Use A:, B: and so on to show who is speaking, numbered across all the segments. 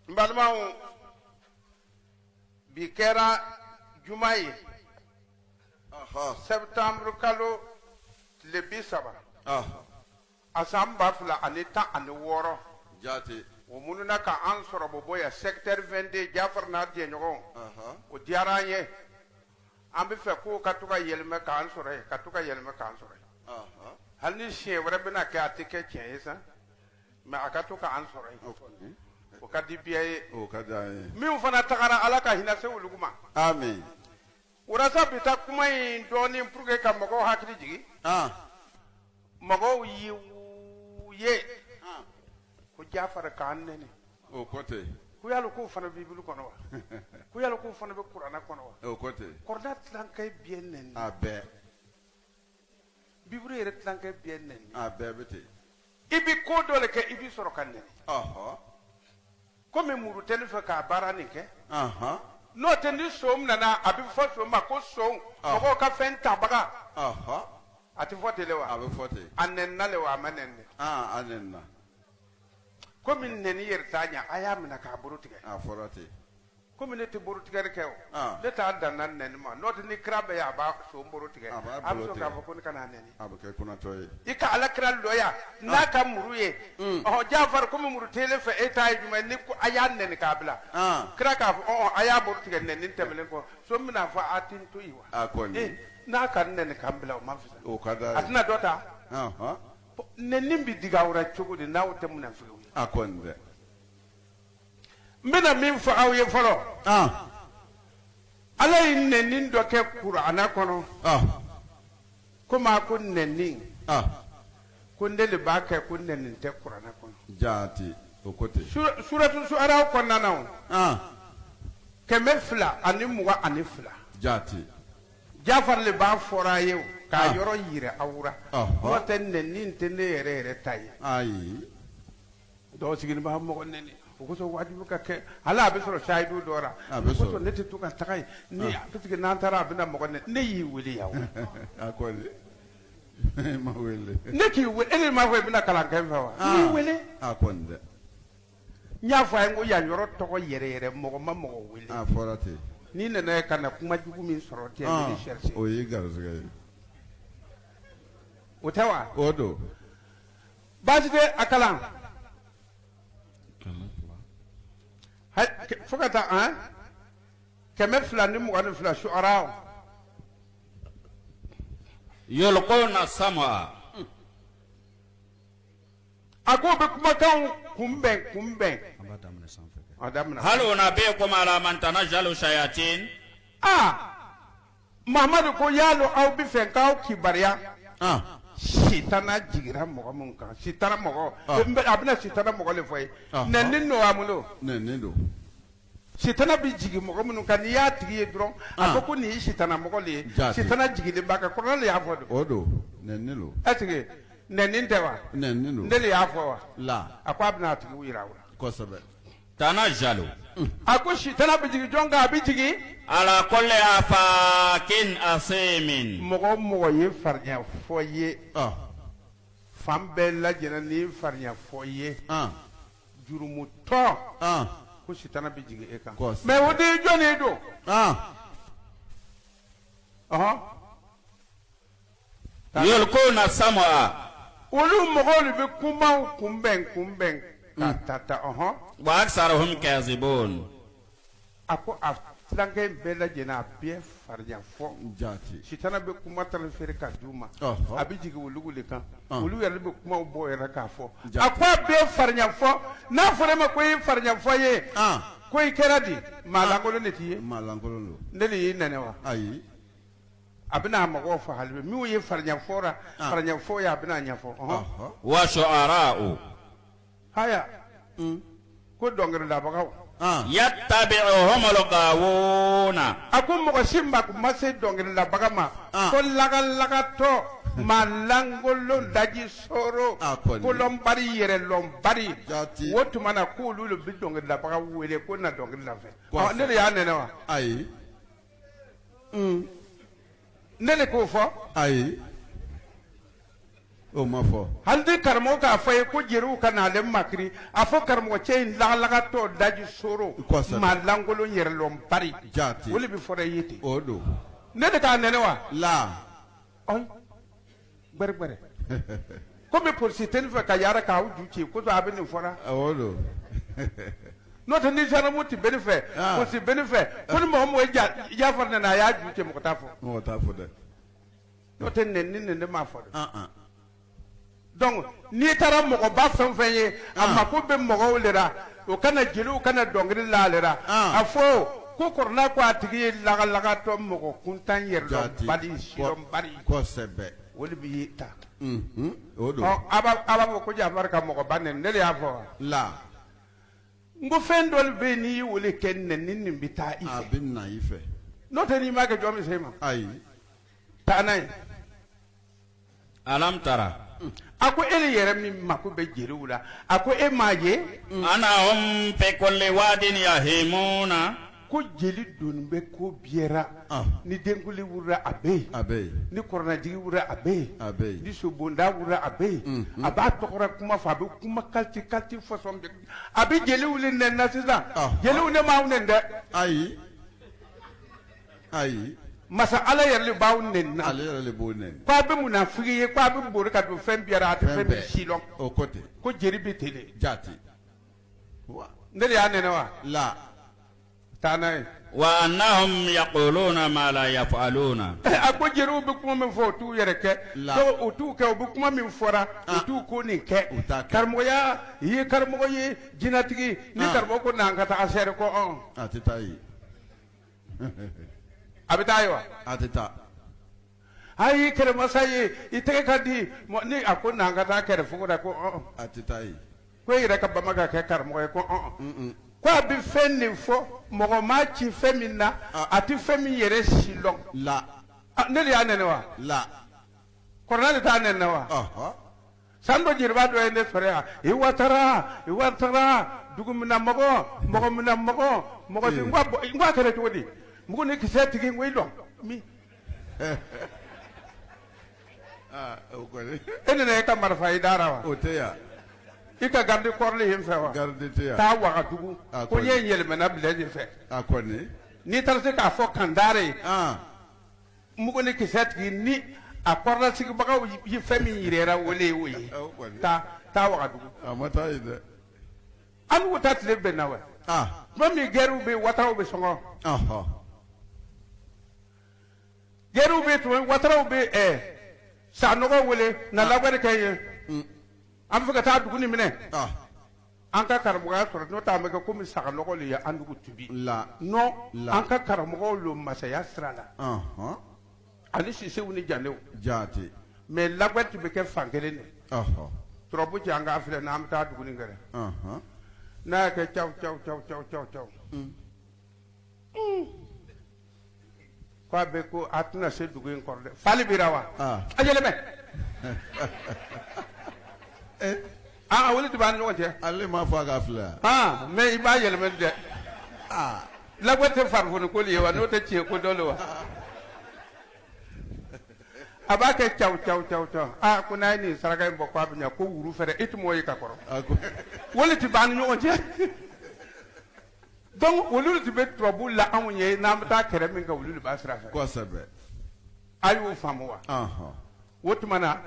A: Mbalmaw bi kera Jumaye septembre kalo le bisaba asam bafla anita ani woro
B: jati
A: o mununa ka an soro boya secteur 22 Jafar na de nyogo o diaranye an bi fe ko katuka yelme ka an soro katuka yelme ka an soro hal ni she wara bina ka atike chensa ma akatuka an soro o kadi biye
B: o kadai
A: min fana tagara alaka hina se wuluguma
B: amen
A: urasa bita kuma in doni purge ka mago hakri jigi mago ye ko Jafar kan nene
B: o kote
A: ku yalo ko fana bibulu kono wa ku yalo ko fana be qur'ana kono wa
B: o kote
A: korda tlan kay bien nen
B: abe
A: bibulu yere tlan kay bien nen
B: abe bete
A: ibi ko dole ke ibi soro kan nene comme muru tel fa ka barani ke no tendi som nana abi fo som ma ko som ko ka fen tabaga ati fote lewa
B: abi fote
A: anen na lewa manen
B: anen na
A: comme neni yer tanya aya mina ka burutige
B: forate
A: comme ne te burutige ke o le ta danan nen ma no tendi krabe ya ba so burutige am so ka ko ni kana neni
B: abi ke kuna toy
A: ika ala kral loya na ka muruye Jafar comme muru tele fa etay juma ni ko aya nen ka bla kra ka aya burutige nen ni temelen ko so mina fa atin to iwa
B: akoni
A: na kan nen ka bla o ma fisa
B: o kada
A: atna dota nen bi diga wura chugudi na o temuna fi
B: akonde
A: mbena min fa awye folo ala nen do ke qur'ana kono kuma kun nen kun de ba ke kun nen te qur'ana kono
B: jati o kote
A: suratu suara ko nanaw keme fla ani muwa ani fla
B: jati
A: Jafar le ba fora yew ka yoro yire awura o ten nen te ne yere tay
B: ayi
A: do sigin ba mo ko neni ko so wajibu ka ke hala be so shaidu dora ko so neti to ka takay ni apiti nan tara bina mo ko ne yi wili yaw
B: akoni ma wele
A: ne ki wele ene ma fo bina kala kan fa wa ni wele
B: akonde
A: nya fa ngo ya yoro to ko yere mo ma mo wili
B: a forate
A: ni ne na kana kuma jugu min soroti ni cherche
B: o yi garzga
A: utawa
B: odo
A: basite akalan hay fokata hein keme fulani mo wala fula shuara
C: yulquna sam'a
A: ako be kuma kan kumben adamna
C: hal unabikum ala man tanazzalu shayatin
A: Muhammadu ko yalo aw bi fen kaw kibariya sitana jigira mogo mun kan sitana mogo abina sitana mogo le foy nenni no amulo
B: nenni do
A: sitana bi jigi mogo mun kan ya tigi ye dron akoko ni sitana mogo le sitana jigi le baka ko le ya fodo
B: odo nenni lo
A: atige nenni ndewa
B: nenni lo
A: ndele ya fo wa
B: la
A: akwa abina tigi wira wura
B: ko sabe
C: tanazzalu
A: ako sitana bi jigi jonga bi jigi
C: ala kulli afakin asimin
A: mogo ye farnya foye fambe la jena ni farnya foye jurumu to ko sitana bi jigi e kan mais wodi joni do
C: yulquna sam'a
A: olu mogo be kumben tata
C: wa aktharuhum kazibun
A: ako flanke bela jena bien farnya fo
B: jati
A: sitana be kuma tan fere ka duma abi jigi wulugu le kan wulu yalla be kuma bo era ka fo akwa be farnya fo na fore ma ko farnya fo ye ko ikeradi malangolo netiye
B: malangolo lo
A: ndeli nene wa
B: ayi
A: abina mago fa halbe mi wo ye farnya fo ya abina nya fo
C: wa shu'ara'u
A: haya ko dongere da bagaw
C: yattabi'uhum al-ghawuna
A: akum mo simba ko mase dongere la bagama ko laga to malangolo daji soro ko lombari yere lombari wotu mana ko lulu bi dongere la bagaw wele ko na dongere la fe ne ya nene wa
B: ayi
A: nene ko fo
B: ayi o ma fo
A: halde karmo ka fay ko jeru kana le makri afo karmo chain laga to daji soro malangolo yer lom pari
B: jati
A: woli bi fore yiti
B: odo
A: ne de ka nene wa
B: la
A: oy bare ko be pour siten fa ka yara ka uju ci ko to abeni fora
B: odo
A: no to ni jara muti benefe ko si benefe ko mo ja farna na ya ju ci mo ta fo
B: de
A: no ten ne ma fo donc ni tara mogo ba fɛn fɛn ye a mako bɛ mɔgɔw le la o kana jeliw kana dɔnkili la ale la a fɔ ko kɔrɔla ko a tigi ye lagalagatɔ mɔgɔ kuntan yɛrɛ dɔn bali sidɔn bali
B: kosɛbɛ
A: o de bɛ ye ta
B: o don
A: a b'a fɔ ko jafari ka mɔgɔ ba nɛni ne de y'a fɔ wa
B: la
A: n ko fɛn dɔ bɛ yen n'i ye wele kɛ nɛni nin bɛ taa i fɛ
B: a bɛ na i fɛ
A: n'o tɛ n'i m'a kɛ jɔn min se ma
B: ayi
A: taa n'a ye
C: alam tara
A: a ko e yɛrɛ min mako bɛ jeliw la a ko e m'a ye
C: anahum fi kulli wadin yahimuna
A: ko jeli doni bɛ ko biɛra ni denkuli wurira a bɛ yen ni kɔrɔnajigi wurira a bɛ yen ni sobonda wurira a bɛ yen a b'a tɔgɔra kuma fɔ a bɛ kuma kalite fɔsɔn bɛ a bɛ jeliw le nɛn na sisan jeliw ne m'aw nɛn dɛ
B: ayi
A: masa ala yɛrɛ le b'aw nɛn na
B: ale yɛrɛ le b'o nɛn
A: ko a bɛ munafigi ye ko a bɛ bori ka don fɛn biɛra a tɛ fɛn min si lɔn
B: o ko ten
A: ko jeli bɛ ten de
B: jati
A: ne de y'a nɛnɛ wa
B: la
A: taa n'a ye
C: wa annahum yaquluna ma la yaf'aluna
A: a ko jeliw bɛ kuma min fɔ o t'u yɛrɛ kɛ o t'u kɛ o bɛ kuma min fɔra o t'u ko nin kɛ karamɔgɔya i ye karamɔgɔ ye jinɛtigi ni karamɔgɔ ko n'an ka taa sɛri ko
B: a tɛ taa yen
A: a bɛ taa ye wa
B: a tɛ taa
A: ayi kɛlɛmasa ye i tɛgɛ ka di ni a ko n'an ka taa kɛrɛ fugu la ko
B: a tɛ taa yen
A: ko e yɛrɛ ka bama ka kɛ karamɔgɔ ye ko ko a bɛ fɛn nin fɔ mɔgɔ maa ci fɛn min na a tɛ fɛn min yɛrɛ si lɔn
B: la
A: ne de y'a nɛnɛ wa
B: la
A: kɔrɔna de t'a nɛnɛ wa san dɔ jeliba dɔ ye ne fɛrɛ yan i watara dugumina mɔgɔ mina mɔgɔ si n ko a kɛra cogo di mugu ni kisɛ tigi n ko i dɔn min
B: o kɔni
A: e nana e ka marifa i dara wa
B: o tɛ yan
A: I ka garde corps le fɛ wa
B: garde te ya
A: taa Wagadugu ko n ye yɛlɛmana Blaise fɛ
B: a kɔni
A: n'i taara se k'a fɔ Kandare mugu ni kisɛ tigi ni a kɔrɔla sigibagaw ye fɛn min yirɛra o le ye o ye taa Wagadugu
B: a ma taa ye dɛ
A: an n'u ta tile bɛnna wa tuma min gɛriw bɛ Wataraw bɛ sɔngɔ gɛriw bɛ tuma Wataraw bɛ Sanɔgɔ wele na lawari kɛ ye an bɛ fɛ ka taa dugu nin minɛ an ka karamɔgɔya sɔrɔ n'o t'a mɛ kɛ komi Saganɔgɔ le ye an dugu tubi non an ka karamɔgɔw lo masaya sira la ani Sisew ni Janew
B: jaati
A: mais lawari tun bɛ kɛ fan kelen de turabu cɛ an ka filɛ n'an bɛ taa dugu nin kɛrɛ n'a y'a kɛ caw ko a bɛ ko a tɛna se dugu in kɔrɔ dɛ fali bira wa a yɛlɛmɛ a wuli tɛ b'an ni ɲɔgɔn cɛ
B: ale ma fɔ a ka filɛ
A: mais i b'a yɛlɛmɛ dɛ lawari tɛ farifoni ko ye wa n'o tɛ tiɲɛ ko dɔ le wa a b'a kɛ caw ko n'a ye nin saraka in bɔ ko a bɛ ɲɛ ko wuru fɛrɛ i tɛ m'o ye ka kɔrɔ wuli tɛ b'an ni ɲɔgɔn cɛ donc olu de bɛ turabu la anw ye n'an bɛ taa kɛrɛ min kan olu de b'a sira fɛ
B: kosɛbɛ
A: a y'o faamu wa o tuma na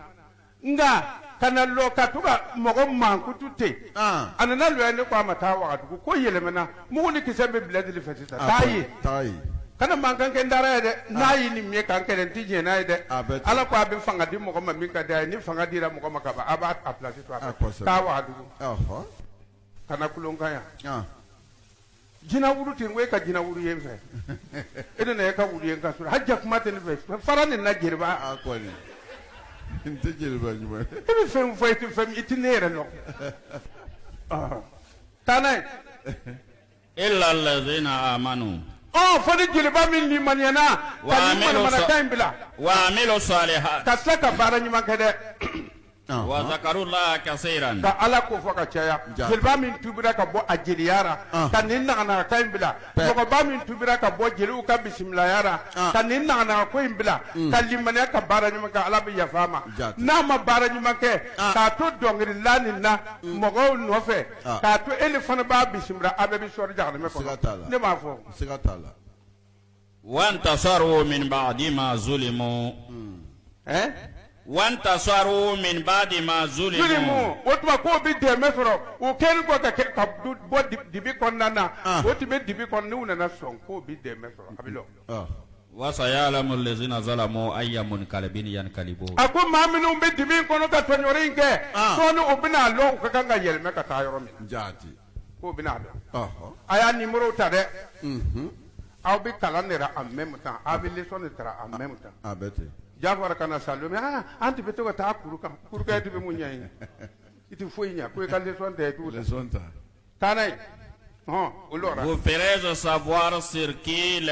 A: nka ka na lɔ ka to ka mɔgɔ mankutu ten a nana lɔ ne ko a ma taa Wagadugu ko yɛlɛmɛna mugu ni kisɛ bɛ Blaise fɛ sisan taa ye kana mankan kɛ n dara ye dɛ n'a ye nin min ye k'an kɛlɛ n tɛ jɛn n'a ye dɛ Ala ko a bɛ fanga di mɔgɔ ma min ka d'a ye ni fanga dira mɔgɔ ma ka ban a b'a place to a fɛ taa Wagadugu kana kulonkan yan jinɛ wuru ten ko e ka jinɛ wuru ye n fɛ e de na e ka wuru ye n ka so hali kuma tɛ ne fɛ fara nin na jeliba
B: n tɛ jeliba ɲuman
A: e bɛ fɛn fɔ i tɛ fɛn i tɛ ne yɛrɛ lɔ taa n'a ye
C: illa allazina amanu
A: fɔ ni jeliba min limaniyana ka ni manamanakan in bila
C: wa amilu salihat
A: ka tila ka baara ɲuman kɛ dɛ
C: wa zakarullaha kasiran
A: ka Ala ko fɔ ka caya jeliba min tubira ka bɔ a jeliyara ka nin naganagakan in bila mɔgɔba min tubira ka bɔ jeliw ka bisimilayara ka nin naganagako in bila ka limaniya ka baara ɲuman kɛ Ala bɛ yafa a ma n'a ma baara ɲuman kɛ k'a to dɔnkilila nin na mɔgɔw nɔfɛ k'a to e ni fana b'a bisimila a bɛɛ bɛ sɔrɔ jahanama kɔnɔ ne b'a fɔ
B: siga t'a la
C: wantasaru min ba'di ma zulimu wantasaru min ba'di ma zulimu
A: o tuma k'o bɛ dɛmɛ sɔrɔ o kɛlen kɔ ka bɔ dibi kɔnɔna na o tun bɛ dibi kɔnɔ n'u nana sɔn k'o bɛ dɛmɛ sɔrɔ a bɛ lɔ
C: wasayalamu allazina zalamu ayya munqalibin yanqalibun
A: a ko maa minnu bɛ dibi kɔnɔ ka tɔɲɔri in kɛ sɔɔni o bɛna lɔn u ka kan ka yɛlɛmɛ ka taa yɔrɔ min
B: jaati
A: k'o bɛna lɔn a y'a numéro ta dɛ aw bɛ kalan de la en même temps aw bɛ leçon de ta en même temps
B: a bɛ ten
A: Jafar kana salome an tɛ bɛ to ka taa kuru kan kuru kɛ tɛ bɛ mun ɲɛ ye i tɛ foyi ɲɛ ko i ka leçon tɛ t'u la
B: leçon ta
A: taa n'a ye o lɔra
C: vous ferez savoir sur qui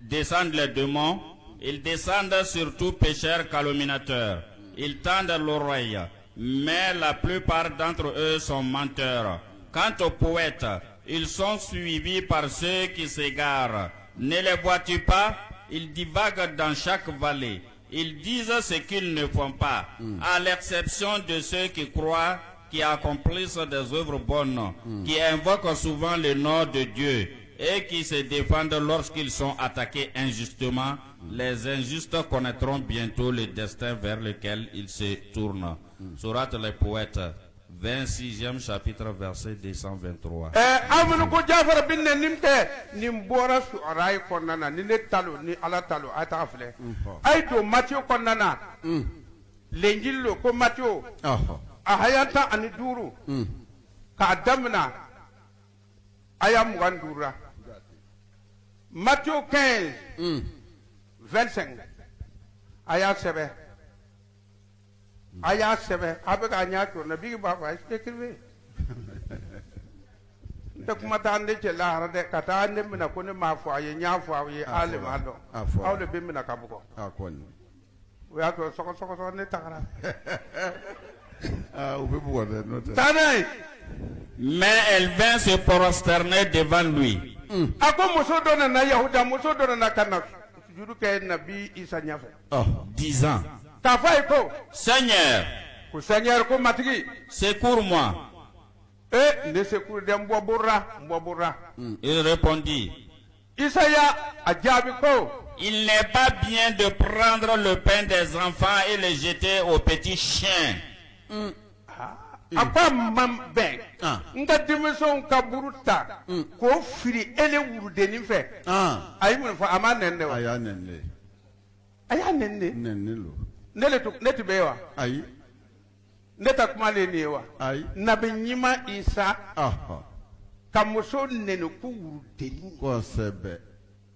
C: descendent les démons. Ils descendent sur tout pécheur calomniateur. Ils tendent l'oreille, mais la plupart d'entre eux sont menteurs. Quant aux poètes, ils sont suivis par ceux qui s'égarent. Ne les vois-tu pas? Ils divaguent dans chaque vallée. Ils disent ce qu'ils ne font pas, à l'exception de ceux qui croient, qui accomplissent des œuvres bonnes, qui invoquent souvent le nom de Dieu et qui se défendent lorsqu'ils sont attaqués injustement. Les injustes connaîtront bientôt le destin vers lequel ils se tournent. Sourate les poètes, 26e chapitre, verset 223.
A: Aminu ko Jafar bin nimte nim bora su arai konnana ni ne talo ni ala talo ata afle. Ay do Matthieu konnana. Lenjillo ko Matthieu. Ahayanta ani duru. Ka damna ayam wandura. Matthieu 15 25 aya sebe avec anya to na bigi baba écrivez nda kuma ta ande ce la harade kata ande mina ko ne ma fo aye nya fo aye ale ma do awle be mina kabuko
B: akon
A: o ya to soko ne takara
B: o be bo de no
A: tanay
C: mais elle vint se prosterner devant lui.
A: Ako muso dona na Yahuda muso dona na kana sujudu ke nabi Isa nyafe.
C: Disant,
A: Ta fa ko
C: Seigneur,
A: ko Seigneur ko matigi
C: secours-moi.
A: ne secours de mbobura.
C: Il répondit,
A: Isaya a jaabi ko,
C: il n'est pas bien de prendre le pain des enfants et le jeter aux petits chiens.
A: Apa mam ben nga dimension ka buruta ko firi ele wurudeni fe ayi mun fa ama nende wa
B: aya nenne nenne lo
A: nele be wa
B: ayi
A: neta kuma le ni wa
B: ayi
A: nabi nyima Isa
B: aha
A: ka muso nene ku wurudeni
B: ko sebe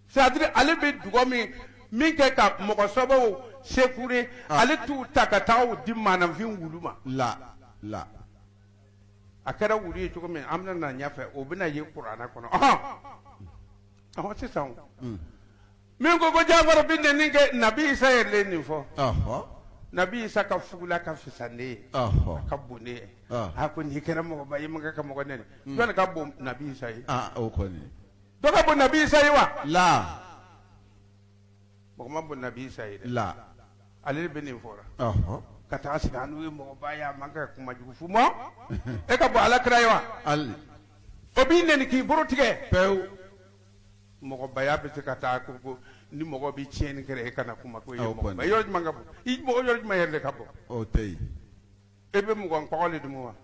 A: c'est-à-dire ale be dugo min ke ka mogo sobo sekure ale tu takataw di manam fin wuluma
B: la
A: akara wuri to ko men amna na nyafa o bina ye qur'ana kono sisan min ko Jafar bin ninge nabi Isa yele ni fo nabi Isa ka fugula ka fisane ka bune ko ni kera mo ba yima ka mo ne don ka bo nabi Isa yi
B: o ko ni
A: do ka bo nabi Isa yi wa
B: la
A: mo ma bo nabi Isa yi
B: la
A: ale be ni fora ka taa sigi anu ye mɔgɔ ba ya man ka kuma jugu fu ma e ka bɔ ala kira ye wa
B: ali
A: o b'i neni k'i bolo tigɛ
B: pewu
A: mɔgɔ ba ya bɛ se ka taa ko ni mɔgɔ bɛ tiɲɛni kɛ e kana kuma ko e ye mɔgɔ ba yɔrɔ jumɛn ka bɔ i mɔgɔ yɔrɔ jumɛn yɛrɛ de ka bɔ
B: o tɛ yen
A: e bɛ mugan kɔgɔ le dun wa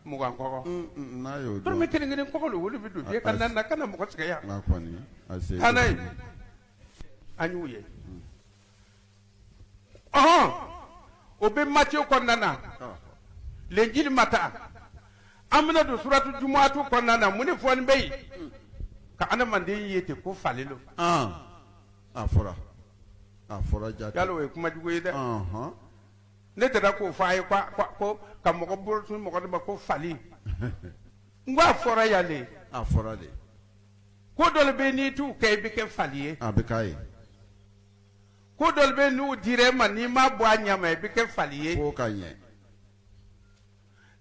A: mugan kɔgɔ
B: n'a y'o dɔn
A: dɔrɔmɛ kelen kelen kɔgɔ le wolo bɛ don e ka na kana mɔgɔ tigɛ yan
B: n'a kɔni a se
A: taa n'a ye an y'u ye o bɛ Matthieu kɔnɔna na Linjili mata an bɛna don suratu Jumuatu kɔnɔna na mun de fɔli bɛ yen ka adamaden ye ten ko falelo
B: a fɔra jate
A: yala o ye kuma jugu ye dɛ ne tɛra k'o fɔ a ye ko ka mɔgɔ bolo sun mɔgɔ de ma ko fali n ko a fɔra yan de
B: a fɔra de
A: ko dɔ bɛ n'i t'u kɛ i bɛ kɛ fali ye
B: a bɛ k'a ye
A: ko dɔ bɛ n'u dira e ma n'i ma bɔ a ɲɛ ma i bɛ kɛ fali ye
B: k'o ka ɲɛ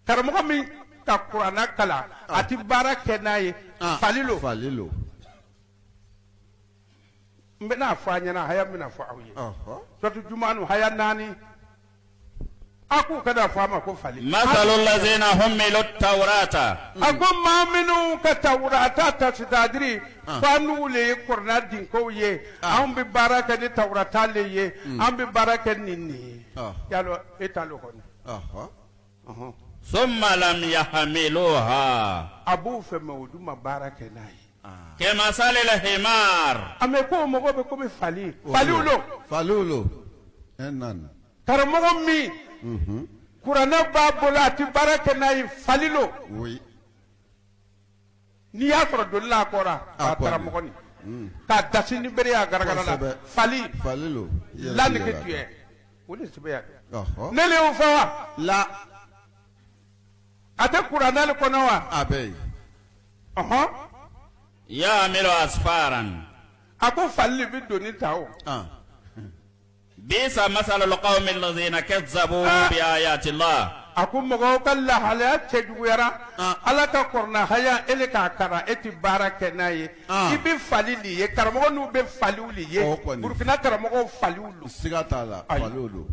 A: karamɔgɔ min ka kuranna kalan a ti baara kɛ n'a ye fali lo n bɛna fɔ a ɲɛna haya bɛna fɔ aw ye suratu Jumuatu haya 4 a k'u ka da fɔ a ma ko fali
C: masalul lazina humilu tawrata
A: a ko maa minnu ka tawurata ta c'est-à-dire ko n'u le ye kuranna dinkow ye anw bɛ baara kɛ ni tawurata le ye an bɛ baara kɛ ni nin ye yalo e ta lo kɔni
C: summa lam yahmiluha
A: a b'u fɛ mɛ o dun ma baara kɛ n'a ye
C: kemasalil himar
A: a mɛ ko mɔgɔ bɛ komi faliw lo
B: nan
A: karamɔgɔ min kuranna b'a bolo a ti baara kɛ n'a ye fali lo n'i y'a sɔrɔ doli la a kɔra a karamɔgɔ nin k'a dasi ni bere y'a garagara la fali
B: lo
A: la nege tuyɛ o de sɛbɛn yan ne le y'o fɔ wa
B: la
A: a tɛ kuranna le kɔnɔ wa
B: a bɛ yen
C: yahmilu asfaran
A: a ko fali bɛ doni ta o
C: bisa masalul qawmi allazina kazzabu bi ayati Allah
A: a ko mɔgɔw ka lahalaya cɛjuguyara ala ka kɔrɔna haya ele k'a kara e ti baara kɛ n'a ye i bɛ fali li ye karamɔgɔ n'u bɛ faliw li ye Burukina karamɔgɔw faliw lo
B: siga t'a la faliw lo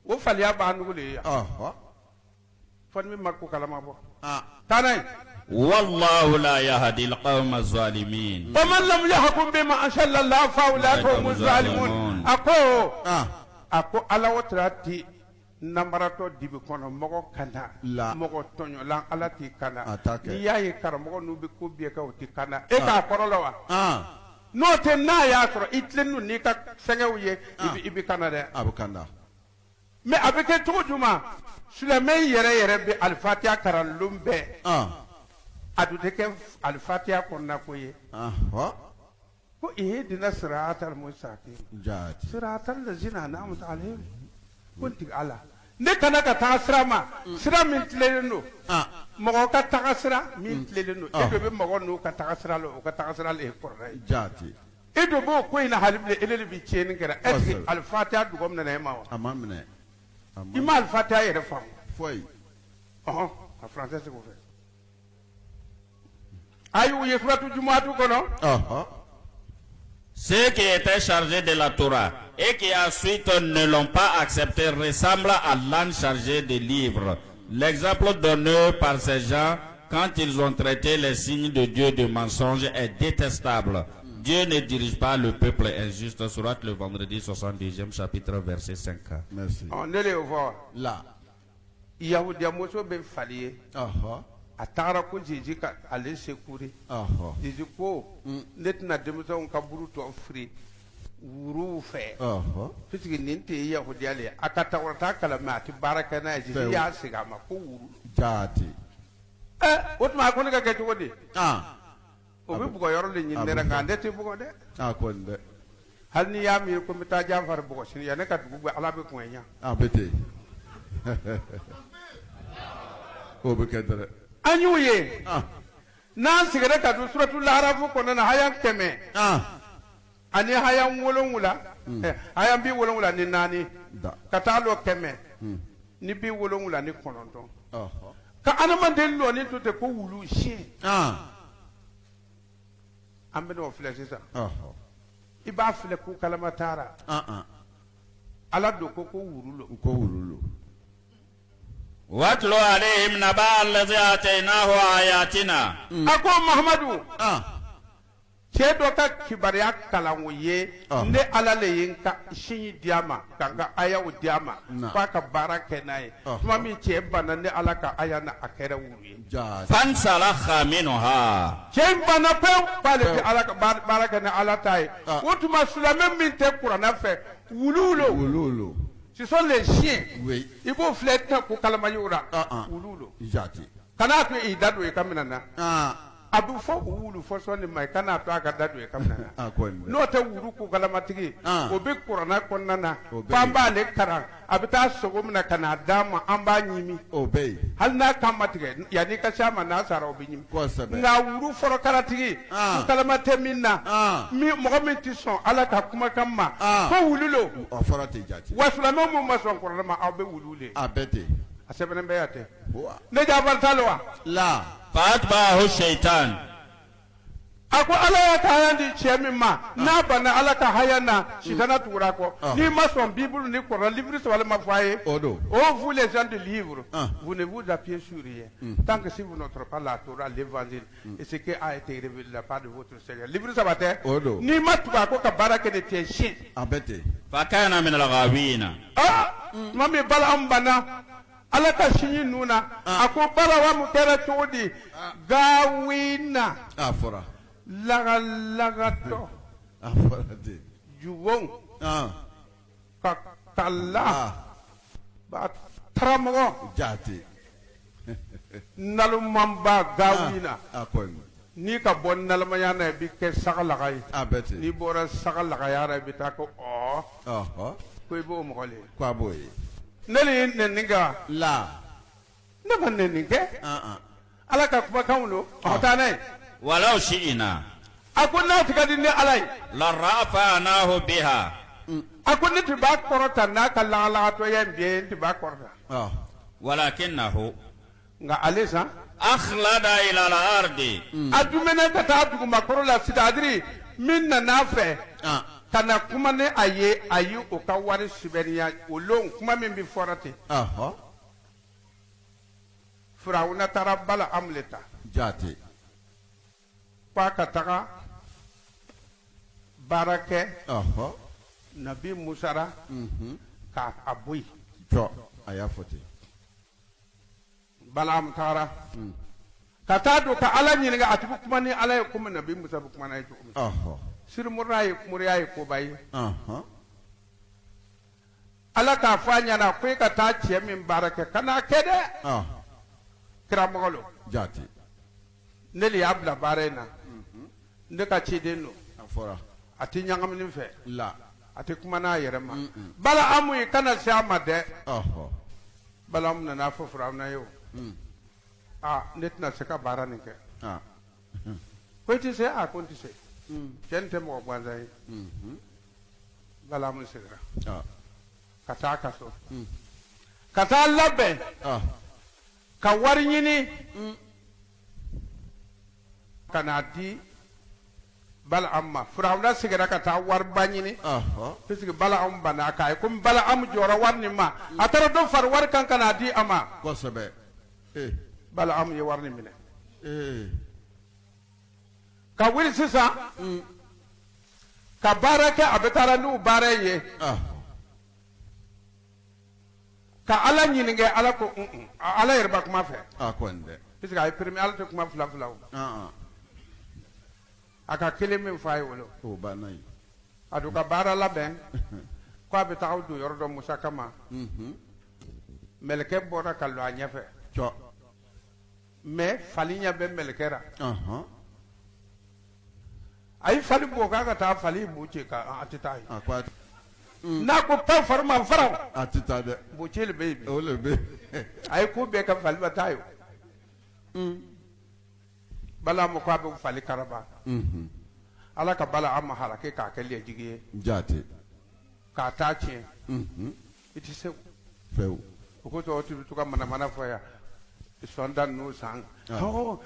A: o faliya b'a nugu le ye yan fɔ ni min ma ko kalama bɔ taa n'a ye
C: wallahu la yahdi alqawma az-zalimin
A: wa man lam yahkum bima anzalallahu fa ulaika humuz zalimun a ko ala o tira ti namaratɔ dibi kɔnɔ mɔgɔ kana mɔgɔ tɔɲɔlan ala t'i kana n'i y'a ye karamɔgɔ n'u bɛ ko bɛɛ kɛ o t'i kana e k'a kɔrɔ la wa n'o tɛ n'a y'a sɔrɔ i tilennu n'i ka fɛngɛw ye i bɛ kana dɛ
B: a bɛ kana
A: mais a bɛ kɛ cogo jumɛn Sulemani yɛrɛ bɛ alifatiya karanlon bɛɛ a dun tɛ kɛ alifatiya kɔnɔna ko ye ko ihdina siratal mustaqim siratal lazina an'amta alaihim ko n tigi ala ne kana ka taga sira ma sira min tilenlen don mɔgɔ ka taga sira min tilenlen don e dɔ bɛ mɔgɔ n'u ka taga sira la o ka taga sira la ye kɔrɔla ye e dɔ b'o ko in na hali bilen ele de bi tiɲɛni kɛra est ce que alifatiya dugɔ minɛ e ma wa
B: a ma minɛ
A: i ma alifatiya yɛrɛ faamu
B: foyi
A: a français seko fɛ ayi u ye suratu Jumuatu kɔnɔ
C: ceux qui étaient chargés de la Torah et qui ensuite ne l'ont pas accepté ressemblent à l'âne chargé de livres L'exemple donné par ces gens, quand ils ont traité les signes de Dieu de mensonges, est détestable. Dieu ne dirige pas le peuple injuste. Sourate le vendredi 72e chapitre verset 5.
B: Merci.
A: On est le voir.
B: Là.
A: Yahudia moso ben faliye. A tagara ko jiji ka ale sekuri. Jiji ko ne tɛna denmisɛnw ka buru tɔ firi wuru fɛ. Puisque nin tɛ Yahudiya le ye. A ka Tawurata kalan mais a tɛ baara kɛ n'a ye. Jiji y'a segin a ma ko wuru.
B: Jaati.
A: O tuma a ko ne ka kɛ cogo di? O bɛ bugɔ yɔrɔ de ɲini ne la nka ne tɛ bugɔ dɛ.
B: A kɔni dɛ.
A: Hali n'i y'a miiri ko n bɛ taa Jafari bugɔ sini yan ne ka dugu bɛ Ala bɛ kɔn ɲa.
B: A bɛ ten. O bɛ kɛ dɛrɛ.
A: An y'u ye. N'an sigira ka don suratul Arafu kɔnɔna na haya 100 ani haya 7 haya 74 ni 4 ka taa lɔ 100 ni 79 ni 9 ka adamaden lɔni to ten ko wulu siyɛn an bɛ n'o filɛ sisan i b'a filɛ ko kalama taara Ala don ko wulu lo
B: ko wulu lo.
C: واتلو عليهم نبأ الذي آتيناه آياتنا.
A: Ako Muhammadu cɛ dɔ ka kibaruya kalan o ye ne Ala le ye n ka sini di a ma ka n ka ayaw di a ma f'a ka baara kɛ n'a ye tuma min cɛ banna ne Ala ka aya na a kɛra wulu ye.
C: فانسلخ منها.
A: Cɛ in banna pewu k'ale tɛ Ala ka baara kɛ ni Ala ta ye o tuma silamɛ min tɛ kuranɛ fɛ wuluw lo.
B: Wuluw lo.
A: Ce sont les chiens.
B: Oui.
A: Il faut fléter pour Kalamayura. Wululo.
B: Jati.
A: Kana to i dadu e kamina. Abu fo wulu fo so ni mai kana to aka dadu e kamina. No te wuru ku kalamatigi. Obi Qur'ana konnana. Pamba le karan. Abita sogomna kana dama amba nyimi.
B: Obey.
A: Hal na kamatige yani ka shama na sara obi nyimi. Na wuru foro karatigi. Ku kalamate minna. Mi mo min ti son ala ka kuma kamma. Ko wululo.
B: O foro te jati.
A: Wasulama mo mason Qur'ana ma abe wulule.
B: Abete.
A: Asebene beyate. Ne jabal talwa.
B: La.
C: فأتبعه الشيطان.
A: Ako ala ya ka hayandi chemi ma na bana ala ka hayana shitana tura ko ni mason bible ni Coran livre sur le mafaye
B: Odo.
A: Oh vous les gens de livre vous ne vous appuyez sur rien tant que si vous n'entrez pas la Torah l'évangile et ce qui a été révélé de la part de votre Seigneur livre ça va te ni matuka ko ka baraka de tes chiens
B: abete
C: فكان من الغاوين.
A: mami bala ambana ala ka shinyi nuna ako bala wa mutera todi gawina
B: afora
A: lagato
B: afora de
A: juwon ka kala ba tramo
B: jati
A: nalumamba gawina
B: akon
A: ni ka bon nalmaya na bi ke sagalagay
B: abete
A: ni bora sagalagaya ra bi ta ko ko ibo mo kole
B: kwa boy
A: neli neninga
B: la
A: ne ban neninge ala ka kuma kawlo otane
C: ولو شئنا
A: akuna tikadi ne alai
C: لرفعناه بها.
A: akuna tiba korota na kala ala to yembe tiba korota
C: ولكنه
A: nga alisa
C: أخلد إلى الأرض.
A: adumene ka ta dugu makoro la sidadiri minna nafe kana kuma ne ayi o ka wari siberiya o lon kuma min bi forate Firawuna tara bala amleta
B: jati
A: pa ka taga barake nabi musara ka aboyi
B: to aya fote
A: bala am tara ka ta do ka ala nyinga atibu kuma ni ala ya kuma nabi musa bu kuma na yi sir murai muriai ko bai ala ka fanya na ko ka ta ce min barake kana kede kira mogolo
B: jati
A: neli abla barena ndeka ci denno
B: afora
A: ati nyangam ni fe
B: la
A: ati kuma na yerema bala amu kana shama de bala am na fo fra na yo netna se ka barani ke ko ti se a ko ti se kente mo gwanza yi bala amu se gra kata kaso kata labe ka wari nyini kana di bala amma Firawuna sigara ka ta war banyini fisigi bala am bana kai kum bala am jora warni ma atara do far war kan kana di ama
B: ko sebe
A: Balaam ye wari minɛ ka wuli sisan ka baara kɛ a bɛ taara n'u baara ye ka Ala ɲininka Ala ko Ala yɛrɛ ba kuma fɛ puisque a ye permis Ala tɛ kuma fila o a ka kelen min f'a ye o a don ka baara labɛn ko a bɛ taa don yɔrɔ dɔ Musa kama mɛlɛkɛ bɔra ka lɔ a ɲɛfɛ mais fali ɲɛ bɛ mɛlɛkɛ la a ye fali bɔ k'a ka taa fali bu ci ka a tɛ taa ye n'a ko pa farima fara
B: a tɛ taa dɛ
A: bu ci le bɛ yen
B: o le bɛ
A: a ye ko bɛɛ kɛ fali ba taa ye Balaam ko a bɛ fali karaba Ala ka Balaam halake k'a kɛ lɛjigi ye
B: jaati
A: k'a taa tiɲɛ i tɛ se
B: fewu
A: o ko tɔ tu bɛ to ka manamana fɔ yan sonda n'o san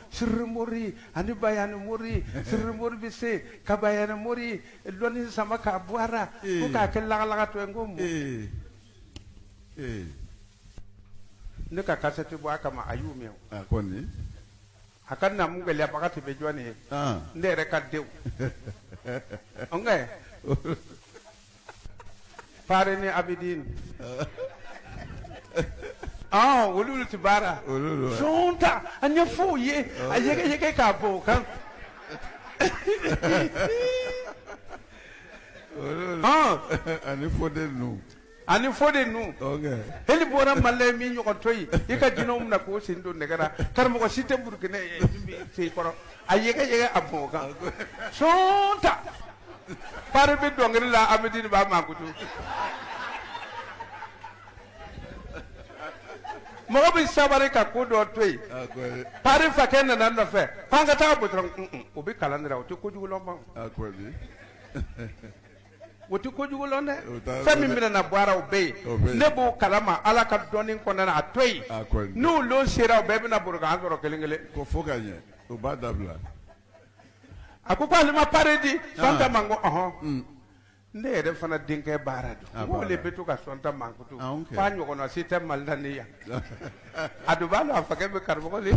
A: sirri mori ani bayani mori sirri mori bɛ se ka bayani mori dɔnni sama k'a bɔ a la ko k'a kɛ lagalaga to ye n ko mun ne ka kasɛti bɔ a kama a y'u mɛn
B: a kɔni
A: a ka na mun gɛlɛyabaga tɛ bɛ jɔn ye ne yɛrɛ ka denw nka Fare ni Abidin olu ti baara sonta a ɲɛ f'u ye a yɛgɛyɛgɛ k'a bɔ o kan
B: ani fode nu
A: heli bɔra Male min ɲɔgɔn to yen i ka jinɛw minɛ k'o sen don nɛgɛra karamɔgɔ si tɛ Burukina sen kɔrɔ a yɛgɛyɛgɛ a bɔ o kan sonta Fare bɛ dɔnkili la Abidin b'a mankutu mɔgɔ bɛ sabari ka ko dɔ to yen Fare fakɛ nana nɔfɛ k'an ka taa butɔrɔn o bɛ kalan de la o tɛ kojugu lɔn ma o tɛ kojugu lɔn dɛ fɛn min bɛna na bɔ ara o bɛ yen ne b'o kalama Ala ka dɔnni kɔnɔna na a to yen n'u lon sera o bɛɛ bɛna bolo k'an sɔrɔ kelen kelen
B: ko fo ka ɲɛ o b'a dabila
A: a ko k'ale ma pare di Sɔnta man ko ne yɛrɛ fana denkɛ baara don o le bɛ to ka Sɔnta mankutu f'a ɲɔgɔnna si tɛ Mali la ne yan a dun b'a dɔn a fakɛ bɛ karamɔgɔ de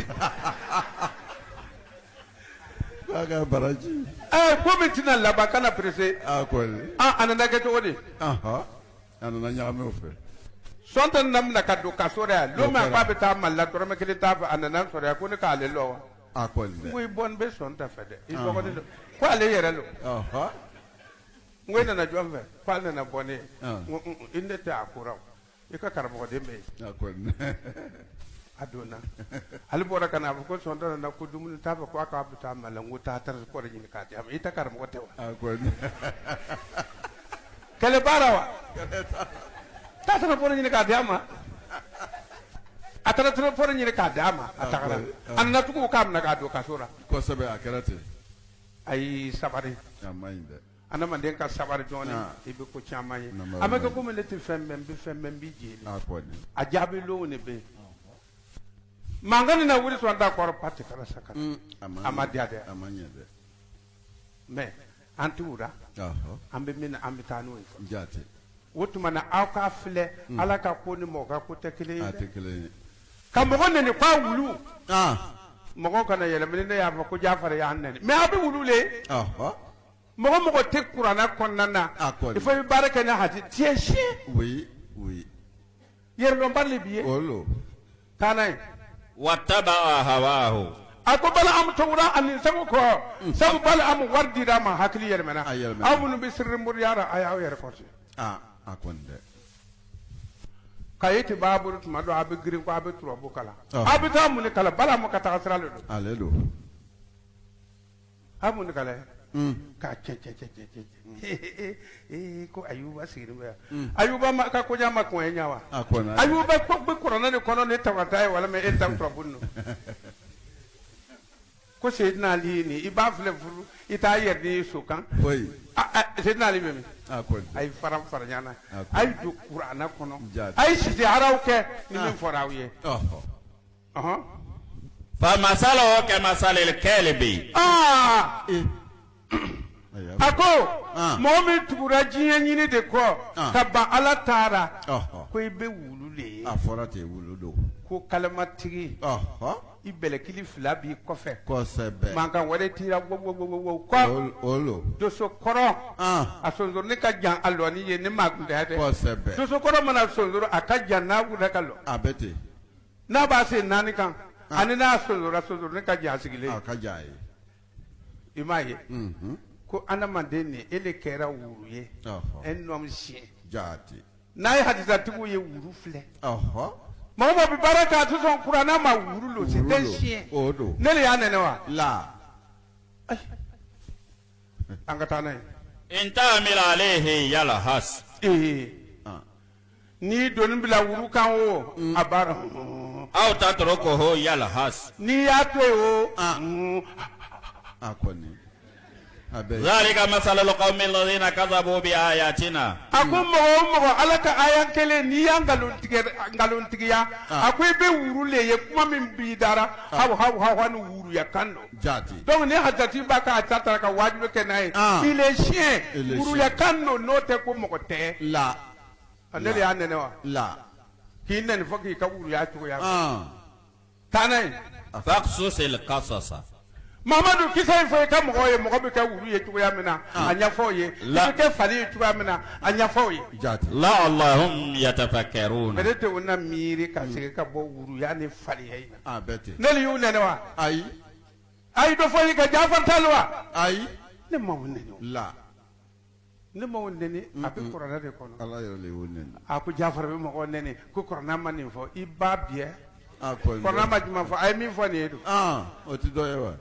B: k'a ka baraji
A: ko min tɛna laban kana presse
B: a
A: nana kɛ cogo di
B: a nana ɲagami o fɛ
A: Sɔnta nana minɛ ka don kaso la yan don min a k'a bɛ taa Mali la dɔrɔmɛ kelen t'a fɛ a nana sɔrɔ yan ko ne k'ale lɔ wa n ko i bɔ n bɛ Sɔnta fɛ dɛ i dɔgɔnin don ko ale yɛrɛ lo n ko i nana jɔn fɛ ko ale nana bɔ ne ye n ko i ne tɛ a kora i ka karamɔgɔden bɛ yen a donna ale bɔra ka na a fɔ ko Sɔnta nana ko dumuni t'a fɛ ko a k'a bɛ taa Mali la n ko taa transport ɲini k'a di a ma i tɛ karamɔgɔ tɛ wa kɛlɛ baara wa taa transport ɲini k'a di a ma a taara transport ɲini k'a di a ma a tagara a nana tugun k'a minɛ k'a don kaso la
B: kosɛbɛ a kɛra ten
A: ayi sabari
B: a man ɲi dɛ
A: adamaden ka sabari dɔɔnin i bɛ ko caman ye a bɛ kɛ komi ne tɛ fɛn bɛɛ n bɛ fɛn bɛɛ n b'i jeli a jaabi lonw de bɛ yen mankan na wuli Sɔnta kɔrɔ pati kɛra saka a ma diya dɛ mais an t'u la an bɛ min na an bɛ taa n'o ye o tuma na aw k'a filɛ Ala ka ko ni mɔgɔ ka ko tɛ kelen ye dɛ ka mɔgɔ nɛni k'a wulu mɔgɔ kana yɛlɛmɛ ne y'a fɔ ko Jafari y'an nɛni mais a bɛ wulu le mɔgɔ mɔgɔ tɛ kuranna kɔnɔna na il faut i bɛ baara kɛ ni hati tiɲɛ siɲɛ yɛrɛdɔnbali de b'i ye taa n'a ye
C: wataba hawahu
A: a ko Balaam tugura ani sabu kɔ sabu Balaam wari dira ma hakili yɛlɛmɛna aw minnu bɛ sirri muruyara a y'aw yɛrɛ kɔrɔsi k'a ye ti b'a bolo tuma dɔ a bɛ girin ko a bɛ turabu kalan a bɛ taa mun de kalan Balaam ka taga sira de don a mun de kalan k'a cɛ ko Ayuba sigilen bɛ yan Ayuba ka kojan ma kɔn ye ɲa wa Ayuba bɛ kuranɛ de kɔnɔ ne tawata ye walima e ta turabu ninnu ko Seydina Ali ni i b'a filɛ furu i t'a yɛrɛ di so kan Seydina Ali bɛ min a ye fara ɲana a ye don kuranɛ kɔnɔ a ye sitiharaw kɛ ni min fɔra aw ye
C: فمثله كمثل الكلب
A: a ko mɔgɔ min tugura diɲɛ ɲini de kɔ ka ban Ala taara ko i bɛ wulu de ye
B: a fɔra ten wulu don
A: ko kalamatigi i bɛlɛkili fila b'i kɔfɛ
B: kosɛbɛ
A: mankan wɛrɛ tira wo kɔ
B: olo
A: doso kɔrɔ a sonsoronin ka jan a lɔni ye ne maa kun tɛ dɛ
B: kosɛbɛ
A: doso kɔrɔ mana sonsoro a ka jan n'a wulila ka lɔ
B: a bɛ ten
A: n'a b'a se naani kan ani n'a sonsora sonsoronin ka jan a sigilen
B: a ka jan ye
A: i m'a ye ko adamaden nin e de kɛra wuru ye un homme chien
B: jaati
A: n'a ye hadisatigiw ye wuru filɛ
B: mɔgɔ
A: bɛ baara kɛ a tɛ sɔn kuranɛ ma wuru lo c'est un chien
B: o don
A: ne de y'a nɛnɛ wa
B: la
A: an ka taa n'a ye
C: in ta'mil alayhi yalhas
A: n'i donni bila wuru kan o a baara
C: aw tatrukuhu yalhas
A: n'i y'a to yen o
B: a kɔni
C: ذلك مثل القوم الذين كذبوا بآياتنا
A: a ko mɔgɔ o mɔgɔ ala ka aya kelen n'i y'a nkalontigiya a ko i bɛ wuru le ye kuma min b'i dara haw ni wuruya kan don
B: jaati
A: donc ni hadisati b'a ka a ta tara ka wajibi kɛ n'a ye il est chien wuruya kan don n'o tɛ ko mɔgɔ tɛ
B: la
A: ne de y'a nɛnɛ wa
B: la
A: k'i nɛni fɔ k'i ka wuruya cogoya taa n'a ye
C: faqsus al-qasasa
A: Mamadu kisa in fɔ i ka mɔgɔw ye mɔgɔ bɛ kɛ wuru ye cogoya min na a ɲɛfɔw ye i bɛ kɛ fali ye cogoya min na a ɲɛfɔw ye
C: la'allahum yatafakkarun
A: mais ne tɛ o na miiri ka segin ka bɔ wuruya ni faliya in na
B: a bɛ ten
A: ne de y'u nɛnɛ wa
B: ayi
A: ayi dɔ fɔ i ka Jafar t'a la wa
B: ayi
A: ne ma o nɛnɛ
B: la
A: ne ma o nɛnɛ a bɛ kuranɛ de kɔnɔ
B: ala yɛrɛ de y'o nɛnɛ
A: a ko Jafar bɛ mɔgɔw nɛnɛ ko kuranɛ ma nin fɔ i ba biyɛ
B: a kɔni
A: kuranɛ ma jumɛn fɔ a ye min fɔ nin ye don
B: o tɛ dɔ ye wa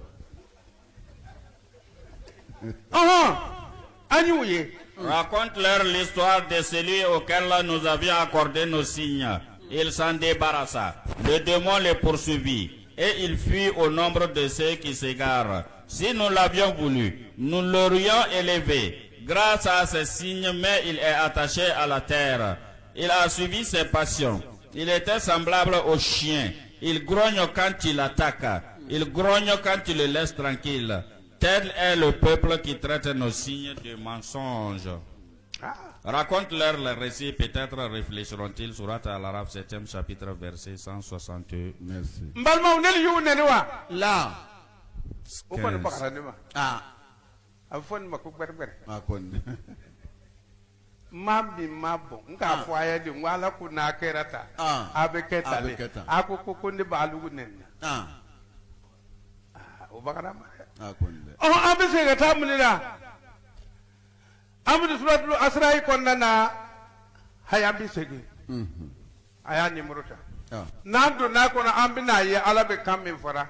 C: Raconte-leur l'histoire de celui auquel nous avions accordé nos signes. Il s'en débarrassa. Le démon les poursuivit et il fuit au nombre de ceux qui s'égarent. Si nous l'avions voulu, nous l'aurions élevé grâce à ces signes, mais il est attaché à la terre. Il a suivi ses passions. Il était semblable au chien. Il grogne quand il attaque. Il grogne quand tu le laisses tranquille. Tel est le peuple qui traite nos signes de mensonges. Raconte-leur le récit, peut-être réfléchiront-ils. Surat Al-Araf, 7e chapitre, verset 162.
B: Merci.
A: La. Mambi mabo nka fo aya de wala ku na kerata abeketa le akoko kunde balugu nen o bakara ma abese ga tamulira amdu suratul asra konnana hayambi segi aya ni muruta nando na kono ambina ye ala be kamin fara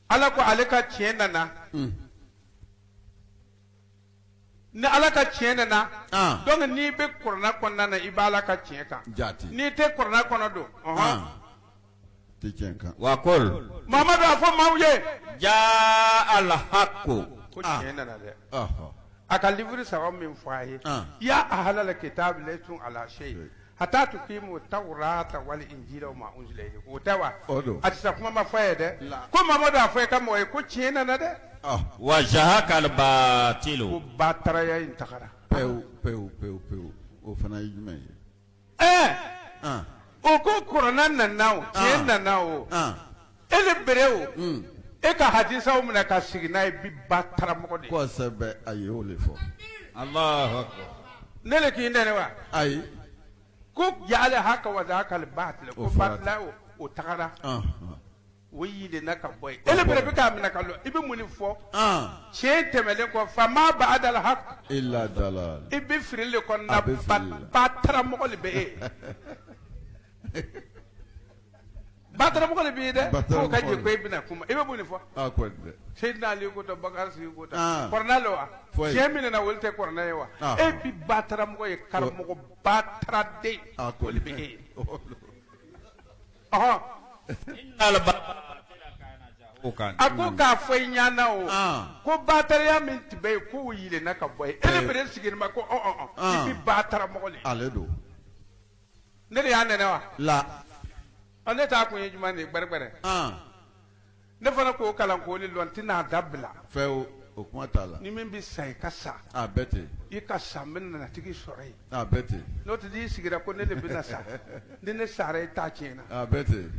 A: ala ko aleka chienana ni ala ka tiɲɛ na donc n'i bɛ kuranɛ kɔnɔna na i b'a la ka tiɲɛ kan n'i tɛ kuranɛ kɔnɔ don
B: tɛ tiɲɛ kan
C: wa kol
A: Mamadu a fɔ maaw ye
C: jaa al-haqqu
A: ko tiɲɛ nana dɛ a ka livre saba min fɔ a ye ya ahlal kitab laytum ala shay hatta tuqimu tawrata wal injila ma unzila ilaykum o tɛ wa a tɛ sa kuma ma fɔ ye dɛ ko Mamadu a fɔ i ka mɔgɔ ye ko tiɲɛ nana dɛ
C: wa jahaka al-batilu
A: ko bataraya in tagara
B: pewu o fana ye jumɛn ye
A: o ko kuranɛ nana o tiɲɛ nana o e le bere o e ka hadisaw minɛ ka sigi n'a ye bi bataramɔgɔ de ye
B: kosɛbɛ a ye o de fɔ
C: Allahu akbar
A: ne le k'i nɛnɛ wa
B: ayi
A: ko yaale haka wa zaka al-batil ko batila o tagara o yilena ka bɔ yen e le bere bɛ k'a minɛ ka lɔ i bɛ mun de fɔ tiɲɛ tɛmɛlen kɔ fama ba'da al-haq
B: illa dalal
A: i bɛ fili le kɔnɔna bataramɔgɔ de bɛ e bataramɔgɔ de bɛ ye dɛ k'o ka jɛ ko e bɛna kuma i bɛ mun de fɔ Seydina Ali ko ta Bakari Sigi ko ta kɔrɔnɛ le wa tiɲɛ min nana olu tɛ kɔrɔnɛ ye wa e bi bataramɔgɔ ye karamɔgɔ bataraden o de bɛ e ye a ko k'a fɔ i ɲana o ko bataraya min tun bɛ yen k'o yɛlɛnna ka bɔ yen e le bere sigin ma ko i bi bataramɔgɔ le
B: ale don
A: ne de y'a nɛnɛ wa
B: la
A: ne t'a kun ye jumɛn de gbɛrɛgbɛrɛ ne fana k'o kalan k'o le lɔn n tɛna dabila
B: O kuma t'a la.
A: Ni min bɛ sa i ka sa.
B: A bɛɛ ten.
A: I ka sa n bɛ nanatigi sɔrɔ yen.
B: A bɛɛ ten.
A: N'o tɛ n'i sigira ko ne de bɛna sa. Ni ne sara i t'a tiɲɛna.
B: A bɛɛ ten.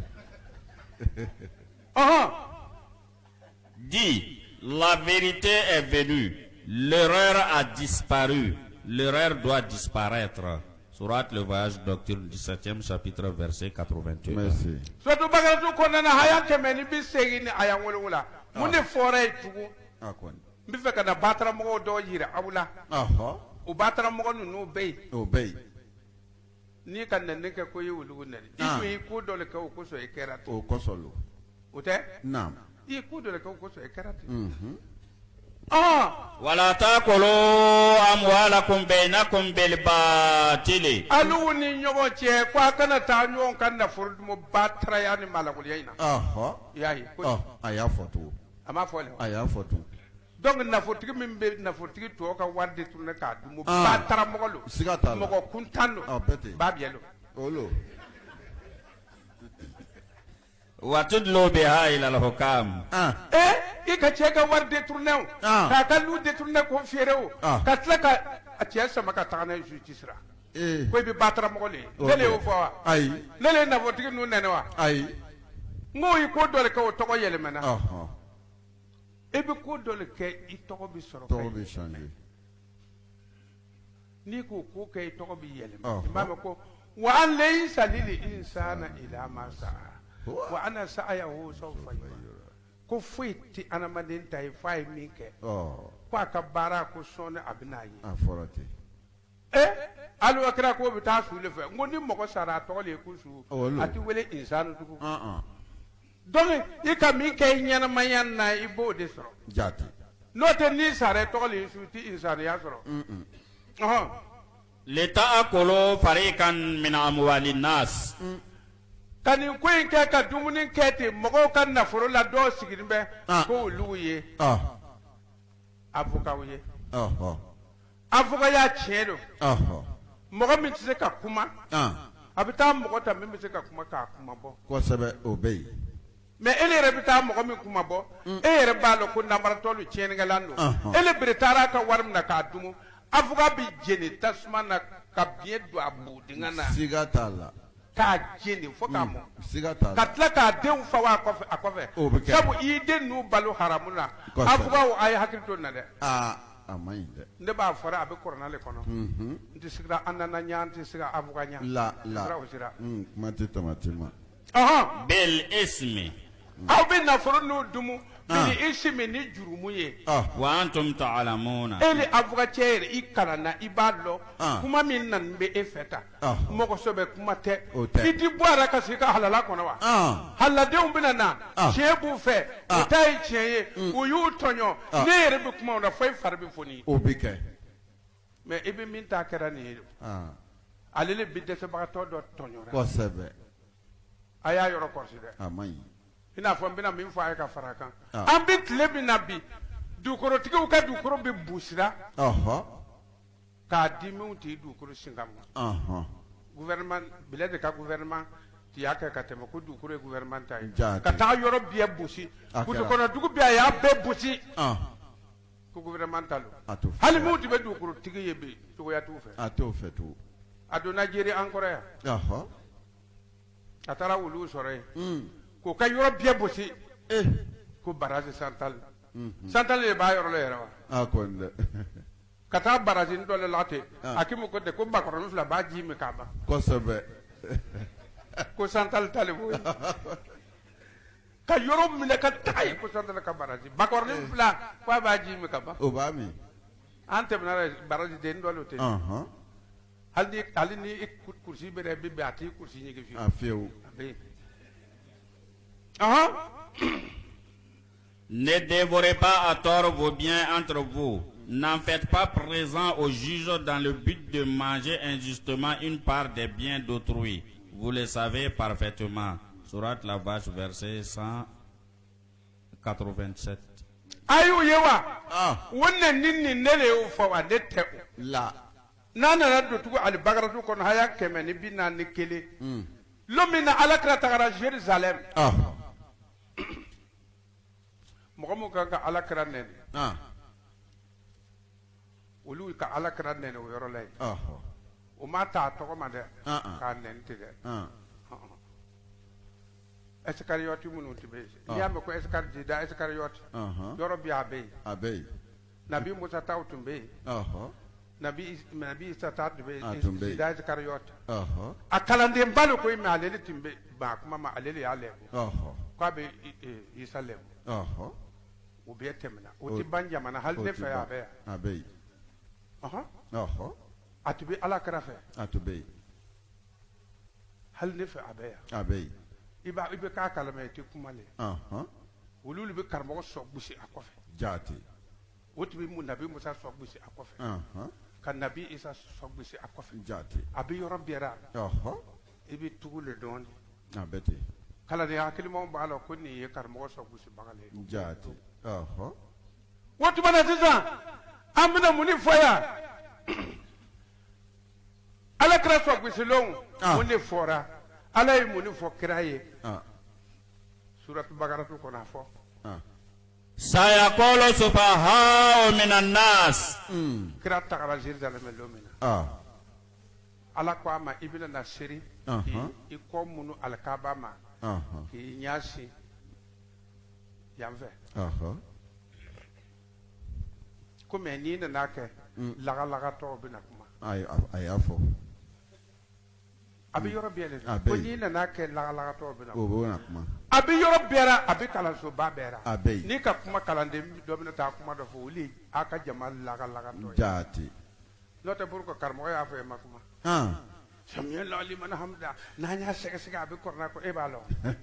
C: Dis, la vérité est venue, l'erreur a disparu, l'erreur doit disparaître. Surat le voyage doctrine 17e chapitre verset 82.
B: Merci.
A: Surtout bagatu kɔnɔna haya kɛmɛ ni bi segin ni aya wolonwula. Mun de fɔra ye tugun?
B: A kɔni.
A: N bɛ fɛ ka na bataramɔgɔw dɔw yira aw la. O bataramɔgɔ ninnu bɛ yen.
B: O bɛ yen.
A: N'i ka nɛni kɛ ko i ye wulugu nɛni. I tun ye ko dɔ le kɛ o kosɔn i kɛra ten.
B: O kosɔn lo.
A: O tɛ?
B: Naam.
A: I ye ko dɔ le kɛ o kosɔn i kɛra ten.
C: Wala ta'kulu amwalakum bainakum bil batil.
A: Alu ni ɲɔgɔn cɛ ko a kana taa ɲɔgɔn ka nafolo dumo bataraya ni malakuliya in na. Y'a ye.
B: A y'a fɔ tugun.
A: A m'a fɔ le.
B: A y'a fɔ tugun.
A: Donc nafolotigi min bɛ nafolotigi tɔw ka wari détourné k'a dun bataramɔgɔ lo.
B: Siga t'a la.
A: Mɔgɔ kuntan lo.
B: Bɛɛ ten.
A: Ba biyɛ lo.
B: O lo.
C: Watudlu biha ila al-hukam.
A: I ka cɛ ka wari détourné o. K'a ka lu détourné k'o feere o. Ka tila ka a cɛ sama ka taga n'a ye justice ra. Ko i bɛ bataramɔgɔ le ye. Ne le y'o fɔ wa? Ayi. Ne le ye nafolotigi ninnu nɛnɛ wa? Ayi. N ko i ko dɔ le kɛ o tɔgɔ yɛlɛmɛna. I bɛ ko dɔ le kɛ i tɔgɔ bɛ sɔrɔ.
B: Tɔgɔ bɛ changer.
A: N'i k'o ko kɛ i tɔgɔ bɛ yɛlɛma. I b'a mɛn ko wa an laysa lil insana illa ma sa'a wa ana sa'yahu sawfa yura. Ko foyi tɛ adamaden ta ye f'a ye min kɛ. Ko a ka baara ko sɔɔni a bɛ n'a ye.
B: A fɔra ten.
A: Alu kira ko bɛ taa su le fɛ. N ko ni mɔgɔ sara a tɔgɔ le ye ko su. A tɛ wele insanu tugun. Donc i ka min kɛ i ɲɛnamaya na i b'o de sɔrɔ.
B: Jaati.
A: N'o tɛ n'i sara i tɔgɔ le ye su i tɛ insaniya sɔrɔ.
C: Lita'kulu fariqan min amwalin nas.
A: Ka nin ko in kɛ ka dumuni kɛ ten mɔgɔw ka nafolo la dɔw sigilen bɛ ko olu ye avocat ye. Avocat y'a tiɲɛ don. Mɔgɔ min tɛ se ka kuma a bɛ taa mɔgɔ ta min bɛ se ka kuma k'a kuma bɔ.
B: Kosɛbɛ o bɛ yen.
A: Mais ele yɛrɛ bɛ taa mɔgɔ min kuma bɔ e yɛrɛ b'a dɔn ko namaratɔ lu tiɲɛnikɛla don. Ele bere taara a ka wari minɛ k'a dumu avocat bɛ jeni tasuma na ka biɲɛ don a bu dingɛ na.
B: Siga t'a la.
A: K'a jeni fo k'a mɔ.
B: Siga t'a la.
A: Ka tila k'a denw fa a kɔfɛ.
B: O bɛ kɛ.
A: Sabu i y'i den ninnu balo haramu na. Avocat a ye hakili to nin na dɛ.
B: A ma ɲi dɛ.
A: Ne b'a fɔra a bɛ kɔrɔna le kɔnɔ. N tɛ sigira an nana ɲa n tɛ siga avocat ɲa. Kuma
B: tɛ tamati ma.
C: Bil ismi.
A: Aw bɛ nafolo n'u dumu bil ismi ni jurumu ye.
C: Wa antum ta'lamuna.
A: E ni avocat cɛ yɛrɛ i kalanna i b'a dɔn kuma min nani bɛ e fɛ tan mɔgɔ sɛbɛ kuma tɛ i ti bɔ a la ka se i ka halala kɔnɔ wa halaladenw bɛna na tiɲɛ b'u fɛ o ta ye tiɲɛ ye u y'u tɔɲɔ ne yɛrɛ bɛ kuma o la fo i fari bɛ foni.
B: O bɛ kɛ.
A: Mais i bɛ min ta kɛra nin ye ale le bi dɛsɛbagatɔ dɔ tɔɲɔra.
B: Kosɛbɛ.
A: A y'a yɔrɔ kɔlɔsi dɛ.
B: A ma ɲi.
A: I n'a fɔ n bɛna min fɔ a ye ka fara a kan an bɛ tile min na bi dugukolotigiw ka dugukolo bɛ busira k'a di minnu tɛ dugukolo singa ma. Gouvernement bile de ka gouvernement t'i y'a kɛ ka tɛmɛ ko dugukolo ye gouvernement ta ye ka taa yɔrɔ bɛɛ busi kutokɔnɔdugu bɛɛ a y'a bɛɛ busi ko gouvernement ta lo hali minnu tun bɛ dugukolotigi ye bi cogoya t'u fɛ.
B: A t'o fɛ tugun.
A: A donna jeri an kɔrɔ yan a taara wuluw sɔrɔ yen. K'o ka yɔrɔ bɛɛ gosi ko barrage central central de b'a yɔrɔ la yɛrɛ wa.
B: A kɔni dɛ.
A: Ka taa barrage dɔ le la ten a k'i ma ko tɛ ko bakɔrɔnin fila b'a ji min k'a ban.
B: Kosɛbɛ.
A: Ko central t'ale b'o ye. Ka yɔrɔ minɛ ka taga yen ko central ka barrage bakɔrɔnin fila ko a b'a ji min ka ban.
B: O b'a min.
A: An tɛmɛna barrage den dɔ le ten. Hali ni kurusi bɛ dɛ bi bɛn a t'i kurusi ɲɛge fiyewu.
B: A fiyewu.
A: A bɛ yen.
C: Ne dévorez pas à tort vos biens entre vous. N'en faites pas présent au juge dans le but de manger injustement une part des biens d'autrui. Vous le savez parfaitement. Surat la vache, verset 187.
A: Ayu yewa. Wannan ninni nele yo fawa de te.
B: La.
A: Na na do tugo al bagaratu kon haya kemeni bina ni kele. Lomina alakra tagara Jerusalem. Mɔgɔ min kan ka ala kɛra nɛni olu ka alakira nene o yɔrɔ la yen
B: ɔhɔ
A: o ma taa tɔgɔ ma dɛ k'a nɛni tɛ dɛ ɛsikariyɔti minnu tɛ bɛ yen n'i y'a mɛn ko jida ɛsikariyɔti yɔrɔ bɛ a bɛ yen
B: a bɛ yen
A: nabi musa taw tun bɛ yen nabi isa ta tun bɛ yen jida ɛsikariyɔti a kalanden ba de ko mɛ ale de tun bɛ ban kuma ma ale de y'a lɛbu k'a bɛ isa lɛbu o bɛɛ tɛmɛna o tɛ ban jamana hali ne fɛ a bɛ yan
B: a bɛ yen
A: a tun bɛ alakira fɛ
B: a tun bɛ yen
A: hali ne fɛ a bɛ yan
B: a bɛ yen
A: i bɛ k'a kalama i tɛ kuma le olu de bɛ karamɔgɔ sɔ gosi a kɔfɛ
B: jaati
A: o tun bɛ nabi musa sɔ gosi a kɔfɛ ka nabi isa sɔ gosi a kɔfɛ
B: jaati
A: a bɛ yɔrɔ bɛɛ i bɛ tugu le dɔɔnin
B: a bɛ ten
A: kalanden hakilimaw b'a la ko nin ye karamɔgɔ sɔ gosi baga le ye
B: jaati
A: o tuma na sisan an bɛna mun de fɔ yan alakira sɔ gosilenw mun de fɔra ala ye mun de fɔ kira ye suratu bakaratu kɔnɔ a fɔ
C: sayaqulu sufahaa'u minan nas
A: kira tagara Jerusalem don min na ala ko a ma i bɛna na seri i kɔ munu alikaba ma k'i ɲɛsin yan fɛ komi n'i nana kɛ lagalagatɔw bɛna kuma
B: a y'a fɔ
A: a bɛ yɔrɔ bɛɛ de la ko n'i nana kɛ lagalagatɔw bɛna
B: kuma
A: a bɛ yɔrɔ bɛɛ la a bɛ kalansoba bɛɛ la
B: a bɛ yen
A: n'i ka kuma kalanden dɔ bɛna taa kuma dɔ fɔ olu a ka jama lagalagatɔ ye
B: jaati
A: n'o tɛ pour que karamɔgɔ y'a fɔ e ma kuma samiyallahu liman hamida n'an y'a sɛgɛsɛgɛ a bɛ kɔrɔna ko e b'a lɔn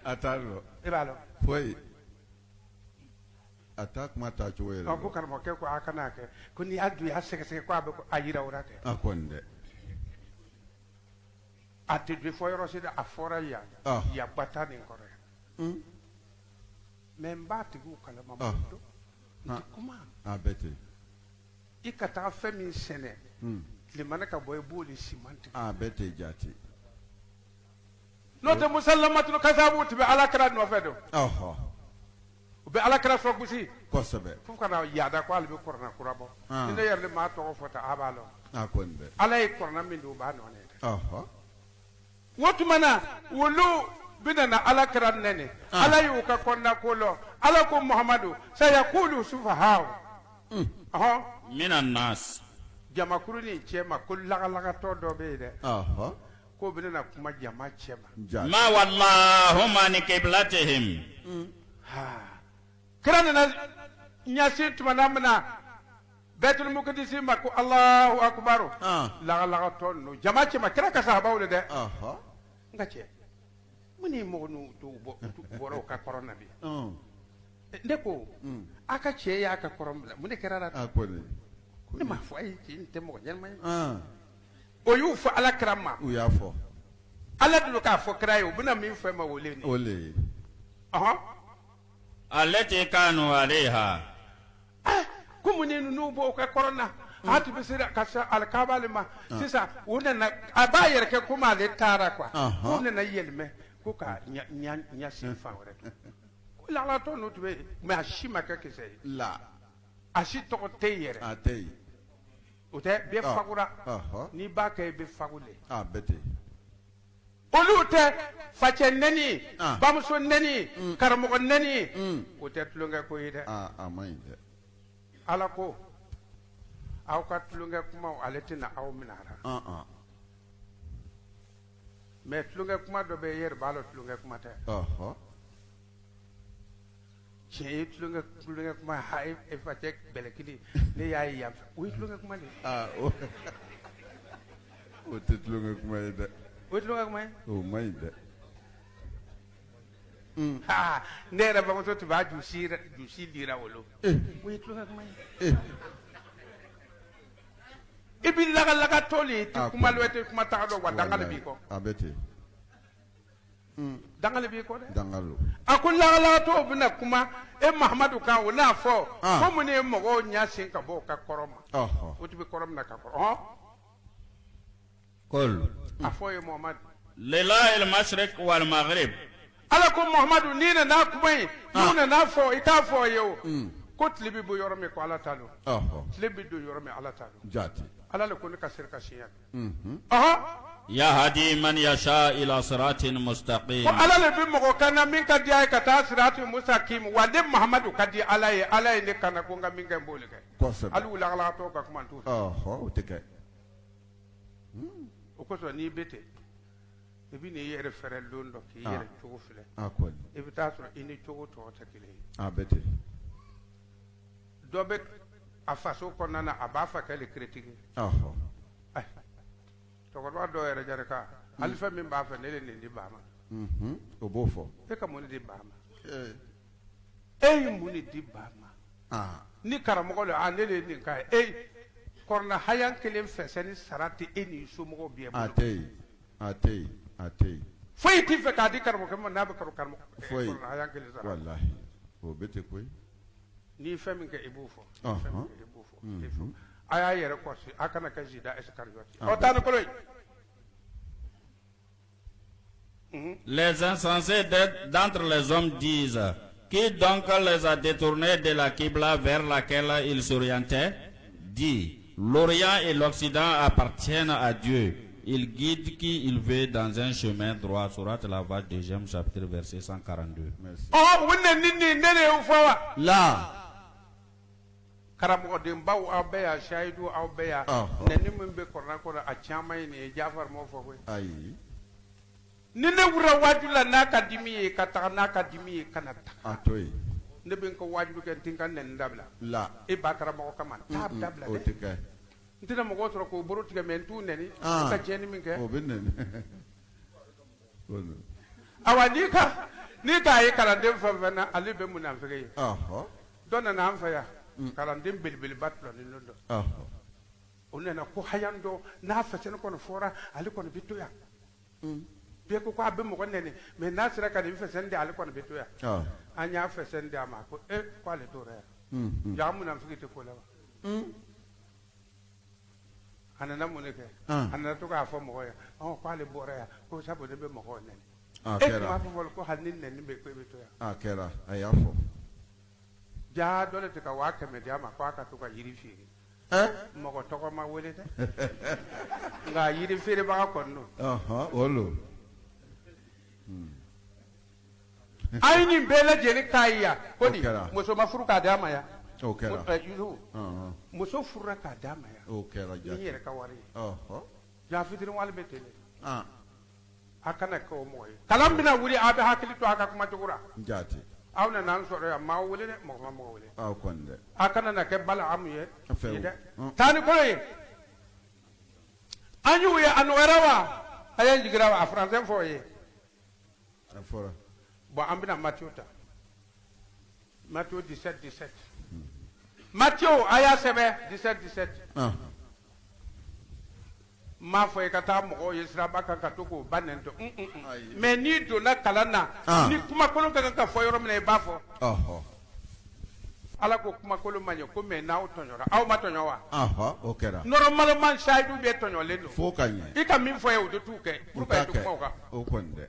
B: a t'a dɔn
A: e b'a lɔn
B: foyi a t'a kuma taa cogo yɛrɛ
A: ko karamɔgɔkɛ ko a kana kɛ ko n'i y'a dun y'a sɛgɛsɛgɛ ko a bɛ a yira o la kɛ
B: a kɔni dɛ
A: a tɛ don fɔ yɔrɔ si dɛ a fɔra yan yan ba ta nin kɔrɔ yan mɛ n b'a tigiw kalama ma don n tɛ kuma
B: a bɛ ten
A: i ka taa fɛn min sɛnɛ tilemana ka bɔ i b'o de siman tigɛ
B: a bɛ ten jaati
A: n'o tɛ musalamatu kasaabu tun bɛ alakira nɔfɛ don u bɛ alakira sɔ gosi
B: kosɛbɛ
A: fo ka na yaada ko ale bɛ kɔrɔna kura bɔ ni ne yɛrɛ de maa tɔgɔ fɔ ta a b'a lɔn
B: a kɔni dɛ
A: ala ye kɔrɔna min don o b'a nɔ dɛ o tuma na olu bɛna na alakira nɛnɛ ala y'u ka kɔnɔna ko lɔ ala ko muhamadu sayakulu sufahaw
C: minan nas
A: jamakuru ni cɛ ma ko lagalagatɔ dɔ bɛ yen dɛ ko bɛ na kuma jama cɛ ma
C: ma wallahum an qiblatihim
A: kira nana ɲɛsin tuma na min na Baitul Muqaddis ma ko Allahu akbar lagalagatɔ ninnu jama cɛ ma kira ka sahabaw de dɛ n ka cɛ mun ni mɔgɔ ninnu bɔra o ka kɔrɔ na bi ne ko a ka cɛ y'a ka kɔrɔ bila mun de kɛra la ne ma fɔ a ye cɛ in tɛ mɔgɔ ɲɛnama ye o y'u fɔ ala kira ma
B: u y'a fɔ
A: ala dun k'a fɔ kira ye u bɛna min fɔ ma o le
B: ye
C: allati kanu alayha
A: ko mun ni ninnu b'o ka kɔrɔ na a tun bɛ se ka se alikaba ma sisan u nana a b'a yɛrɛ kɛ komi ale taara quoi k'u nana yɛlɛmɛ ko ka ɲɛsin fan wɛrɛ fɛ ko lagalatɔ ninnu tun bɛ yen mɛ a si ma kɛ kisɛ ye a si tɔgɔ tɛ yen yɛrɛ
B: a tɛ yen
A: o tɛ bɛɛ fagura n'i b'a kɛ i bɛ fagu le
B: a bɛɛ tɛ
A: olu tɛ facɛ nɛni bamuso nɛni karamɔgɔ nɛni o tɛ tulonkɛ ko ye dɛ
B: a ma ɲi dɛ
A: ala ko aw ka tulonkɛ kumaw ale tɛna aw minɛ ara mɛ tulonkɛ kuma dɔ bɛ yen e yɛrɛ b'a dɔn tulonkɛ kuma tɛ tiɲɛ ye tulonkɛ kuma ha e facɛ bɛlɛkili ne y'a ye yan fɛ o ye tulonkɛ kuma de ye
B: o tɛ tulonkɛ kuma ye dɛ
A: o ye tulonkɛ kuma ye
B: o ma ɲi dɛ
A: ne yɛrɛ bamuso tun b'a jusi lira wolo o ye tulonkɛ kuma ye i bɛ lagalagatɔ le tɛ kuma lɔ tɛ kuma taga dɔn wa dangale b'i kɔ
B: a bɛ ten
A: dangale b'i kɔ dɛ
B: dangalo
A: a ko lagalagatɔw bɛna kuma e mahamadu kan o n'a fɔ ko mun ye mɔgɔw ɲɛsin ka bɔ o ka kɔrɔ ma o tun bɛ kɔrɔ min na ka kɔrɔ
C: qul
A: a fɔ ye muhamadu
C: lillahi al-mashriq wal maghrib
A: ala ko muhamadu n'i nana kuma in n'u nana fɔ i k'a fɔ ye o ko tile bi bɔ yɔrɔ min ko ala t'a dɔn tile bi don yɔrɔ min ala t'a dɔn
B: jati
A: ala le ko ne ka sira ka siɲɛ
C: yahdi man yasha ila siratin mustaqim
A: ko ala le bi mɔgɔ kana min ka di a ye ka taa siratin mustaqim wa ne Muhamadu ka di ala ye ne kana ko n ka min kɛ n b'o le kɛ hali wulakalatɔ ka kuma t'o fɛ
B: o tɛ kɛ
A: o kosɔn n'i bɛ ten i bɛ n'i yɛrɛ fɛrɛ don dɔ k'i yɛrɛ cogo filɛ i bɛ taa sɔrɔ i ni cogo tɔw tɛ kelen ye
B: a bɛ ten
A: dɔ bɛ a faso kɔnɔna na a b'a fɛ k'ale critique cɛkɔrɔba dɔw yɛrɛ jarika hali fɛn min b'a fɛ ne de nin di ba ma
B: o b'o fɔ
A: e ka mun di ba ma e ye mun di ba ma ni karamɔgɔ le ne de nin ka ye kɔrɔna hayan kelen fɛsɛ ni sara tɛ e ni somɔgɔw bɛɛ bolo
B: a tɛ yen
A: foyi t'i fɛ k'a di karamɔgɔ ma n'a bɛ karamɔgɔ
B: foyi
A: kɔrɔna hayan kelen sara
B: walahi o bɛ ten koyi
A: n'i fɛn min kɛ i b'o fɔ fɛn min kɛ i b'o fɔ a y'a yɛrɛ kɔlɔsi a kana kɛ zida escargot taa ni kolo ye
C: Les insensés d'entre les hommes disent: qui donc les a détournés de la Qibla vers laquelle ils s'orientaient? Dit: l'Orient et l'Occident appartiennent à Dieu. Il guide qui il veut dans un chemin droit. Sourate la vache, 2e chapitre, verset 142.
B: Merci.
A: Là. Karamɔgɔden baw aw bɛɛ yan sayidu aw bɛɛ yan nɛni min bɛ kɔrɔna kɔnɔ a caman ye nin ye Jafari m'o fɔ koyi
B: ayi
A: ni ne wura wajibi la n'a ka dimi ye ka taga n'a ka dimi ye kana taga
B: a to yen
A: ne bɛ n ka wajibi kɛ n tɛ n ka nɛni dabila
B: la
A: e ba karamɔgɔ kama t'a dabila
B: o tɛ kɛ
A: n tɛna mɔgɔw sɔrɔ k'o bolo tigɛ mɛ n t'u nɛni ka tiɲɛni min kɛ
B: o bɛ nɛni
A: awa n'i k'a ye kalanden fɛn fɛn na ale bɛ munafiki ye dɔ nana an fɛ yan kalanden belebeleba tɔlɔlen dɔ o nana ko hayan dɔ n'a fɛsɛni kɔni fɔra ale kɔni bɛ to yan bɛɛ ko a bɛ mɔgɔ nɛni mɛ n'a sera ka nin fɛsɛni di ale kɔni bɛ to yan an y'a fɛsɛni di a ma ko ko ale t'o la yan jaa munafiki tɛ ko la wa a nana mun de kɛ a nana to k'a fɔ mɔgɔ ye ko ale bɔra yan ko sabu ne bɛ mɔgɔw nɛni e tun b'a fɔ fɔlɔ ko hali ni nɛni bɛ ko e bɛ to yan
B: a kɛra a y'a fɔ
A: jaa dɔ le tɛ ka 100 di a ma ko a ka to ka yiri feere mɔgɔ tɔgɔ ma wele dɛ nka yiri feerebaga kɔni don
B: o lo
A: a ye nin bɛɛ lajɛlen k'a ye yan ko di muso ma furu k'a d'a ma yan
B: o kɛra
A: muso furula k'a d'a ma yan
B: o kɛra
A: ni yɛrɛ ka wari ye jaa fitiri wale bɛ ten a kana kɛ o mɔgɔ ye kalan bɛna wuli a bɛ hakili to a ka kuma cogo la
B: jaati
A: aw nana an sɔrɔ yan maa wele dɛ mɔgɔ ma mɔgɔ wele
B: aw kɔni dɛ
A: a kana na kɛ bala amu ye dɛ taa ni kolo ye an y'u ye a nɔgɔyara wa a ye jigira wa a faransɛ fɔ o ye
B: a fɔra
A: bon an bɛna Matthieu ta Matthieu 17:17 Matthieu a y'a sɛbɛn 17:17 m'a fɔ i ka taa mɔgɔw ye siraba kan ka to k'o ba nɛn to mais n'i donna kalan na ni kumakolon ka kan ka fɔ yɔrɔ min na i b'a fɔ ala ko kumakolon ma ɲɛ ko mais n'aw tɔɲɔra aw ma tɔɲɔ wa
B: o kɛra
A: normalement sayidu bɛɛ tɔɲɔlen don
B: fo ka ɲɛ
A: i ka min fɔ ye o de t'u kɛ pour que i to kuma o kan
B: o kɔni dɛ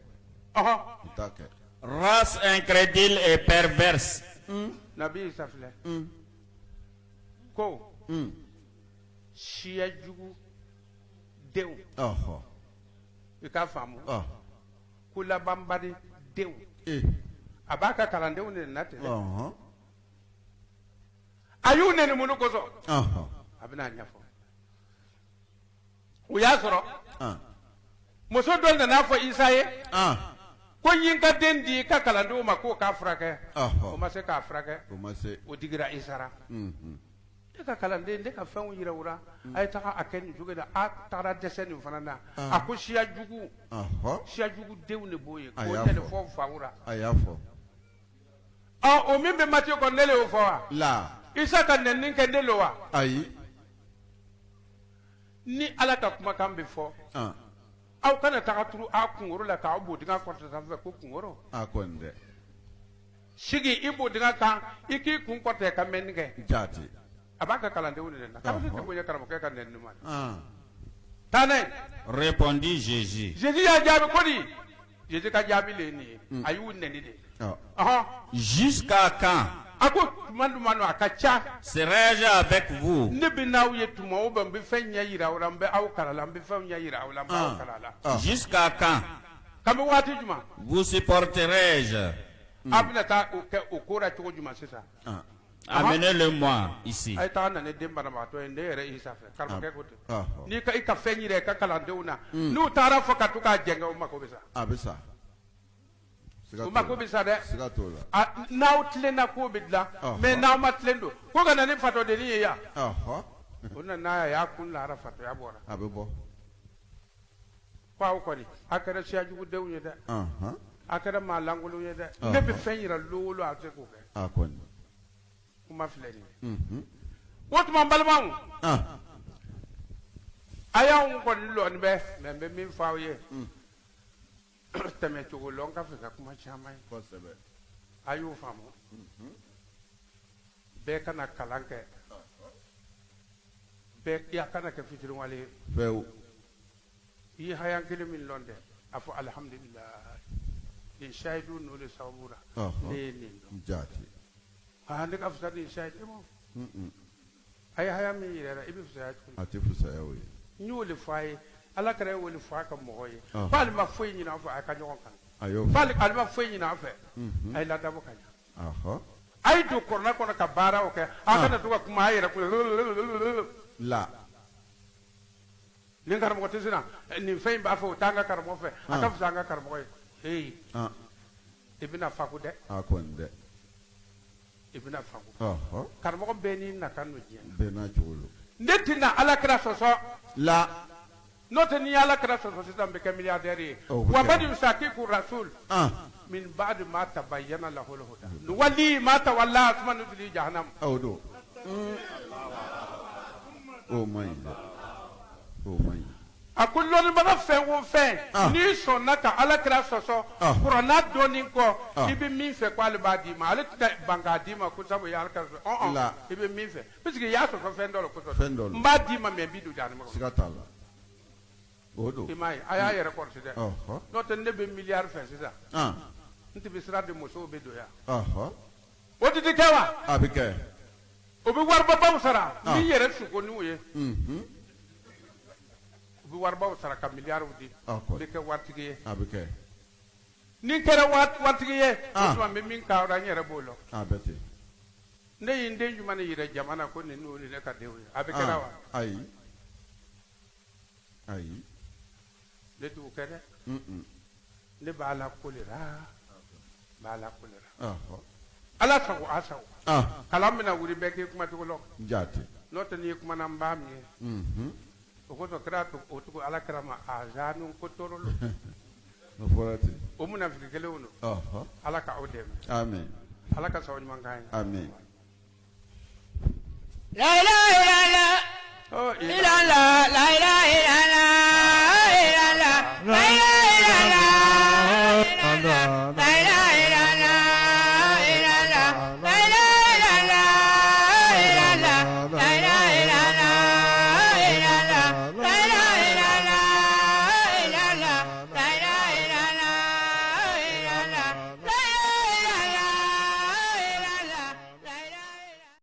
B: u t'a kɛ
C: race incrédule et perverse
A: nabi Isa filɛ ko siya jugu denw i k'a faamu ko labanbali denw a b'a ka kalandenw de na ten a y'u nɛni mun kosɔn a bɛna ɲɛfɔ o y'a sɔrɔ muso dɔ nana fɔ Isa ye ko n ye n ka den di i ka kalandenw ma k'o k'a furakɛ o ma se k'a furakɛ o digira Isa la e ka kalanden ne ka fɛnw yirawura a ye taga a kɛ nin cogo la a tagara dɛsɛ nin fana na a ko siya jugu denw de b'o ye k'o tɛ fɔ fawura
B: a y'a fɔ
A: o min bɛ Matthieu kɔni ne le y'o fɔ wa Isa ka nɛni kɛ ne le wa
B: ayi
A: ni ala ka kumakan bɛ fɔ aw kana taga turu a kunkoro la k'aw b'o dingɛ kɔrɔta sanfɛ ko kunkoro
B: a kɔni dɛ
A: sigi i b'o dingɛ kan i k'i kun kɔrɔta ka mɛnni kɛ
B: jaati
A: a b'a ka kalandenw de la k'a bɛ se bonya karamɔgɔkɛ ka nɛni ma taa n'a ye
C: répondit Jésus
A: y'a jaabi ko di Jésus ka jaabi le ni ayu neni de
C: Jusqu'à quand
A: ako mandumano akacha
C: serai-je avec vous
A: ne binaw yetuma o ban be fanya yira wala be aw kalala be fanya yira wala be aw kalala
C: jusqu'à quand
A: kambe wati juma
C: vous supporterai-je
A: abna ta o kora to juma sisa
C: amenez-le-moi ici
A: ay ta na ne demba na to ende yere isa fe karma ke kote ni ka ika fenyire ka kala deuna nu tara fo katuka jenga o mako bisa
B: abisa
A: mako bisa de now tlena ko bidla me now matlendo ko ga na fato de ni ya ona na ya kun la ra fato ya bora
B: abebo
A: kwa ko ni akara sia jugu dewnya de akara malangulu ye de ne be fenyira lolo ate ko ke
B: akon
A: kuma fileni wotu mambalmamu aya un ko lo ni be me min faaye teme to lo ka fe ka kuma chama
B: ko sebe
A: ayu famo be kana kalanke be ya kana ka fitru wali
B: few
A: yi hayan kile min londe afu alhamdulillah in shaidu no le sawura ne
B: jati
A: hande ka fsadi shaidu mo ay haya mi yira ibi fsadi
B: atifu sayawi
A: ni wole fay ala kare wole fa ka moye fal ma foyi ni na fa ka nyon kan
B: ayo
A: fal al ma foyi ni na fa ay la dabo kan ay do korna kono ka bara o ke aka na to ka ma yira ko
B: la
A: ni ngar mo tisina ni fay ba fa tanga kar mo fe aka fsanga kar mo hey ibina fakude
B: akonde
A: ibina faku kar mo be ni na kan no jien
B: be na chulo
A: netina ala kra soso
B: la
A: note ni ala kra soso sitambe ka milliardaire wa badi usakiku rasul min ba'd ma tabayyana lahu al-huda wali ma tawalla asmanu fi jahannam
B: awdo oh my
A: akullo baga fen wo fen ni sonna ka ala kra soso qur'ana doni ko ibi min fe ko albadi ma ala ta banga di ma ko sabo ya alka ibi min fe puisque ya soso fen dolo ko so mbadi ma me bidu dan ma
B: sikatala odo
A: imai aya yere ko side no te ne be milliard fe sisa nti be sira de moso be do ya o ti kawa
B: abike
A: obi war baba sara ni yere su ko ni wo ye bi warba sara ka milliard wudi be ke wartige
B: abike
A: ni kera wartige to me min ka ra nyere bolo
B: abete
A: ne yinde juma ne yire jamana ko ne no ne ka dewe abike rawa
B: ai
A: le du kere ne bala kolera ala sago asago kalamina wuri be ke kuma to lo
B: jati
A: no te ni kuma nan ba mi ko to krato o to ala krama azanu ko torolo
B: no forati
A: o muna fi kele wono ala ka odem
B: amen
A: ala ka sawni mangai
B: amen
D: la ilaha